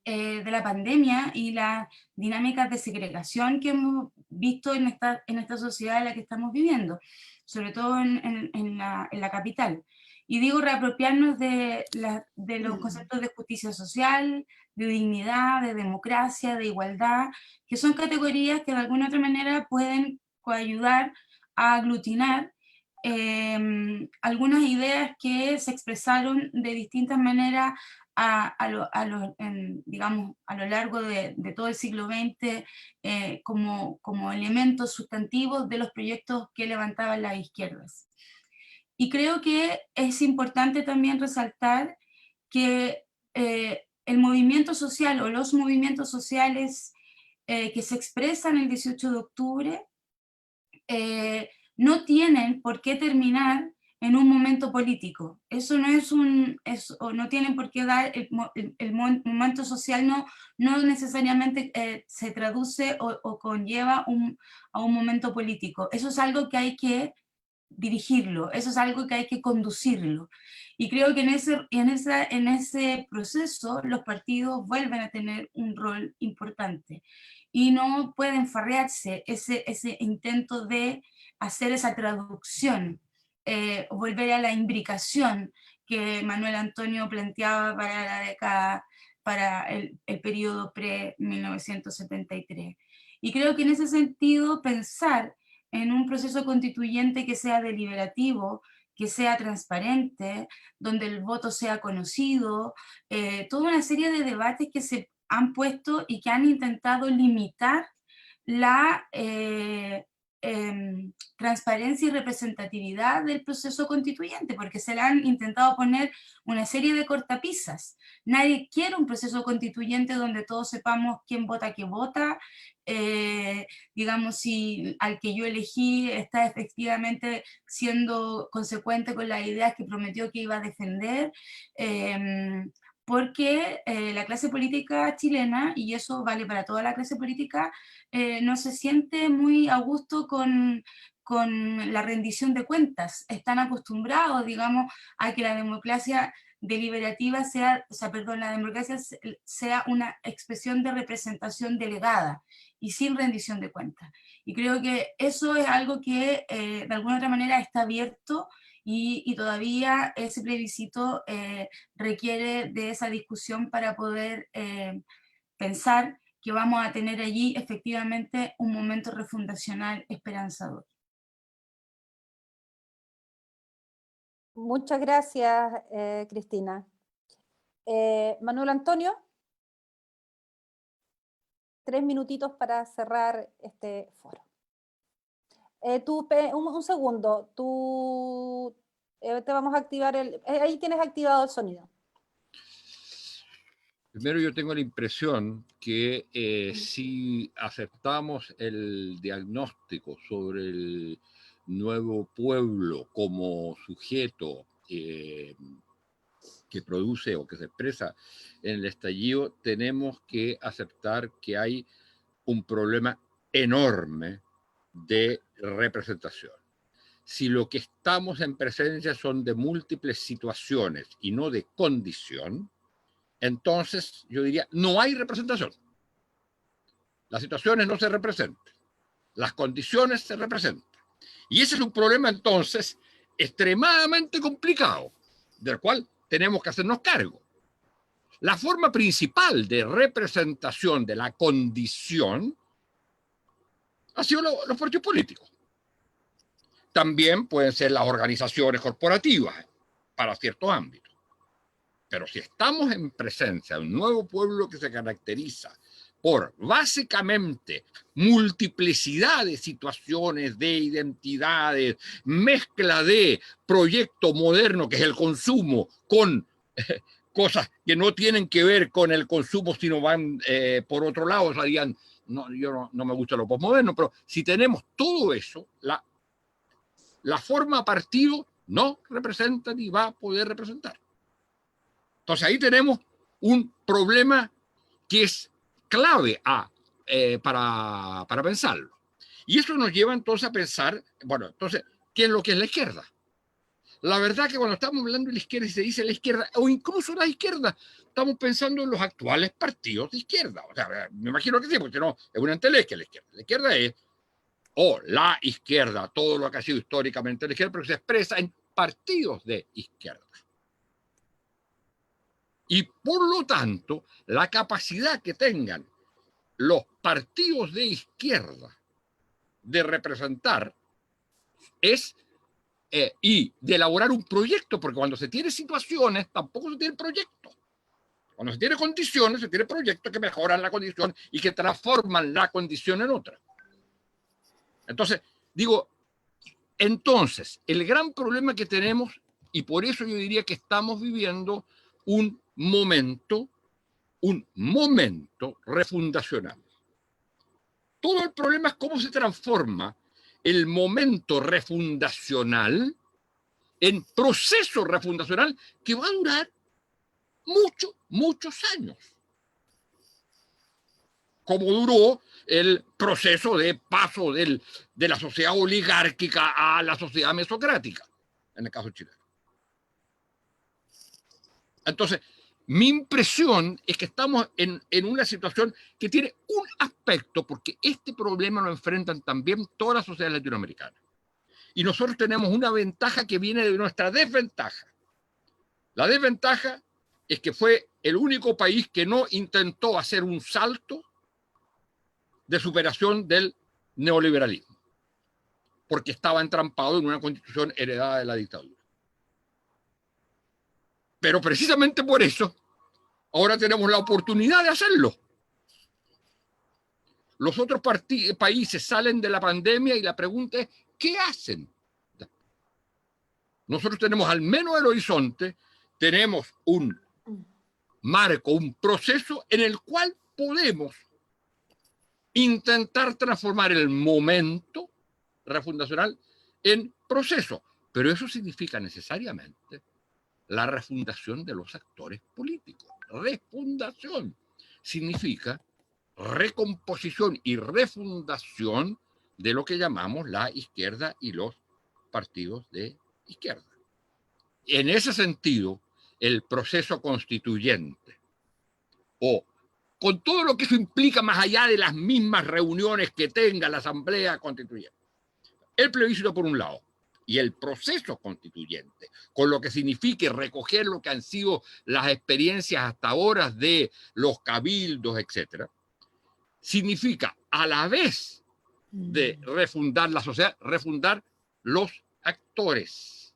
de la pandemia y las dinámicas de segregación que hemos visto en esta sociedad en la que estamos viviendo, sobre todo en la capital. Y digo reapropiarnos de los conceptos de justicia social, de dignidad, de democracia, de igualdad, que son categorías que de alguna otra manera pueden coayudar a aglutinar algunas ideas que se expresaron de distintas maneras digamos, a lo largo de todo el siglo XX como elementos sustantivos de los proyectos que levantaban las izquierdas. Y creo que es importante también resaltar que el movimiento social o los movimientos sociales que se expresan el 18 de octubre no tienen por qué terminar en un momento político. Eso no es o no tienen por qué dar, el momento social no necesariamente se traduce o conlleva a un momento político. Eso es algo que hay que dirigirlo, eso es algo que hay que conducirlo. Y creo que en ese proceso los partidos vuelven a tener un rol importante y no pueden farrearse ese intento de hacer esa traducción, volver a la imbricación que Manuel Antonio planteaba para la década, para el periodo pre-1973. Y creo que en ese sentido pensar en un proceso constituyente que sea deliberativo, que sea transparente, donde el voto sea conocido, toda una serie de debates que se han puesto y que han intentado limitar la transparencia y representatividad del proceso constituyente, porque se le han intentado poner una serie de cortapisas. Nadie quiere un proceso constituyente donde todos sepamos quién vota, qué vota, digamos, si al que yo elegí está efectivamente siendo consecuente con las ideas que prometió que iba a defender, porque la clase política chilena, y eso vale para toda la clase política, no se siente muy a gusto con la rendición de cuentas. Están acostumbrados, digamos, a que la democracia deliberativa la democracia sea una expresión de representación delegada y sin rendición de cuentas. Y creo que eso es algo que de alguna otra manera está abierto y todavía ese plebiscito requiere de esa discusión para poder pensar que vamos a tener allí efectivamente un momento refundacional esperanzador. Muchas gracias, Cristina. Manuel Antonio, 3 minutitos para cerrar este foro. Un segundo, te vamos a activar ahí tienes activado el sonido. Primero, yo tengo la impresión que si aceptamos el diagnóstico sobre el nuevo pueblo como sujeto que produce o que se expresa en el estallido, tenemos que aceptar que hay un problema enorme de representación. Si lo que estamos en presencia son de múltiples situaciones y no de condición, entonces yo diría, no hay representación. Las situaciones no se representan, las condiciones se representan. Y ese es un problema entonces extremadamente complicado, del cual tenemos que hacernos cargo. La forma principal de representación de la condición ha sido los partidos políticos. También pueden ser las organizaciones corporativas para ciertos ámbitos. Pero si estamos en presencia de un nuevo pueblo que se caracteriza por básicamente multiplicidad de situaciones, de identidades, mezcla de proyecto moderno, que es el consumo, con cosas que no tienen que ver con el consumo, sino van por otro lado, serían, yo no me gusta lo posmoderno, pero si tenemos todo eso, la forma partido no representa ni va a poder representar. Entonces ahí tenemos un problema que es clave para pensarlo. Y eso nos lleva entonces a pensar, bueno, entonces, ¿qué es lo que es la izquierda? La verdad que cuando estamos hablando de la izquierda y se dice la izquierda, o incluso la izquierda, estamos pensando en los actuales partidos de izquierda. O sea, me imagino que sí, porque no, es una entelequia la izquierda. La izquierda es, la izquierda, todo lo que ha sido históricamente la izquierda, pero se expresa en partidos de izquierda. Y por lo tanto, la capacidad que tengan los partidos de izquierda de representar es y de elaborar un proyecto, porque cuando se tiene situaciones tampoco se tiene proyecto. Cuando se tiene condiciones, se tiene proyectos que mejoran la condición y que transforman la condición en otra. Entonces, digo, el gran problema que tenemos, y por eso yo diría que estamos viviendo un momento refundacional. Todo el problema es cómo se transforma el momento refundacional en proceso refundacional que va a durar muchos años. Como duró el proceso de paso de la sociedad oligárquica a la sociedad mesocrática, en el caso chileno. Entonces, mi impresión es que estamos en una situación que tiene un aspecto, porque este problema lo enfrentan también todas las sociedades latinoamericanas. Y nosotros tenemos una ventaja que viene de nuestra desventaja. La desventaja es que fue el único país que no intentó hacer un salto de superación del neoliberalismo, porque estaba entrampado en una constitución heredada de la dictadura. Pero precisamente por eso, ahora tenemos la oportunidad de hacerlo. Los otros países salen de la pandemia y la pregunta es, ¿qué hacen? Nosotros tenemos al menos el horizonte, tenemos un marco, un proceso en el cual podemos intentar transformar el momento refundacional en proceso. Pero eso significa necesariamente la refundación de los actores políticos. Refundación significa recomposición y refundación de lo que llamamos la izquierda y los partidos de izquierda. En ese sentido, el proceso constituyente, o con todo lo que eso implica más allá de las mismas reuniones que tenga la Asamblea Constituyente, el plebiscito por un lado, y el proceso constituyente, con lo que signifique recoger lo que han sido las experiencias hasta ahora de los cabildos, etc., significa a la vez de refundar la sociedad, refundar los actores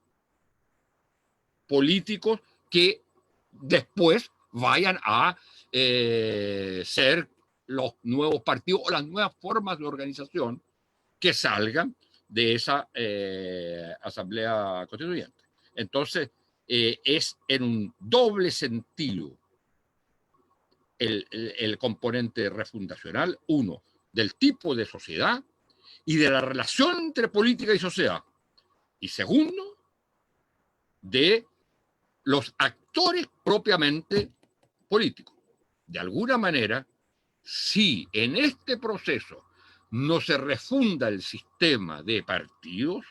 políticos que después vayan a ser los nuevos partidos o las nuevas formas de organización que salgan de esa Asamblea Constituyente. Entonces, es en un doble sentido el componente refundacional, uno, del tipo de sociedad y de la relación entre política y sociedad, y segundo, de los actores propiamente políticos. De alguna manera, si en este proceso no se refunda el sistema de partidos,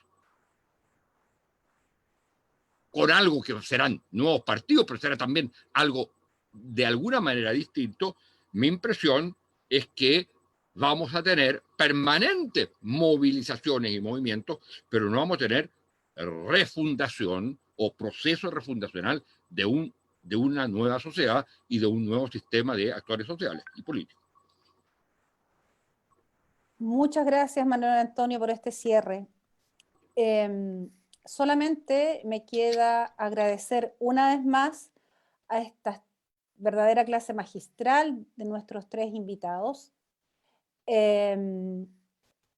con algo que serán nuevos partidos, pero será también algo de alguna manera distinto, mi impresión es que vamos a tener permanentes movilizaciones y movimientos, pero no vamos a tener refundación o proceso refundacional de una nueva sociedad y de un nuevo sistema de actores sociales y políticos. Muchas gracias, Manuel Antonio, por este cierre. Solamente me queda agradecer una vez más a esta verdadera clase magistral de nuestros tres invitados. De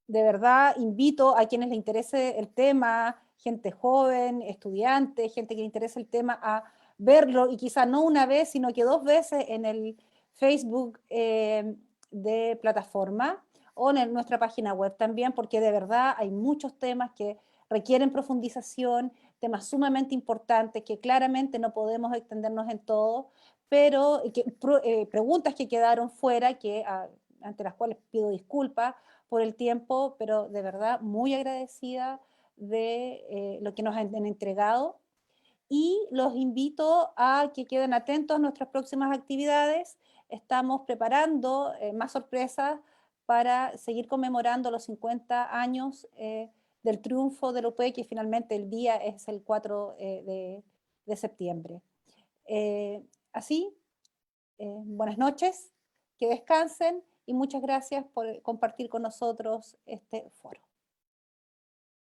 verdad invito a quienes les interese el tema, gente joven, estudiantes, gente que le interese el tema, a verlo, y quizá no una vez, sino que 2 veces en el Facebook de plataforma, o en nuestra página web también, porque de verdad hay muchos temas que requieren profundización, temas sumamente importantes que claramente no podemos extendernos en todo, pero preguntas que quedaron fuera, ante las cuales pido disculpas por el tiempo, pero de verdad muy agradecida de lo que nos han entregado, y los invito a que queden atentos a nuestras próximas actividades. Estamos preparando más sorpresas para seguir conmemorando los 50 años del triunfo del UP, que finalmente el día es el 4 de septiembre. Así, buenas noches, que descansen y muchas gracias por compartir con nosotros este foro.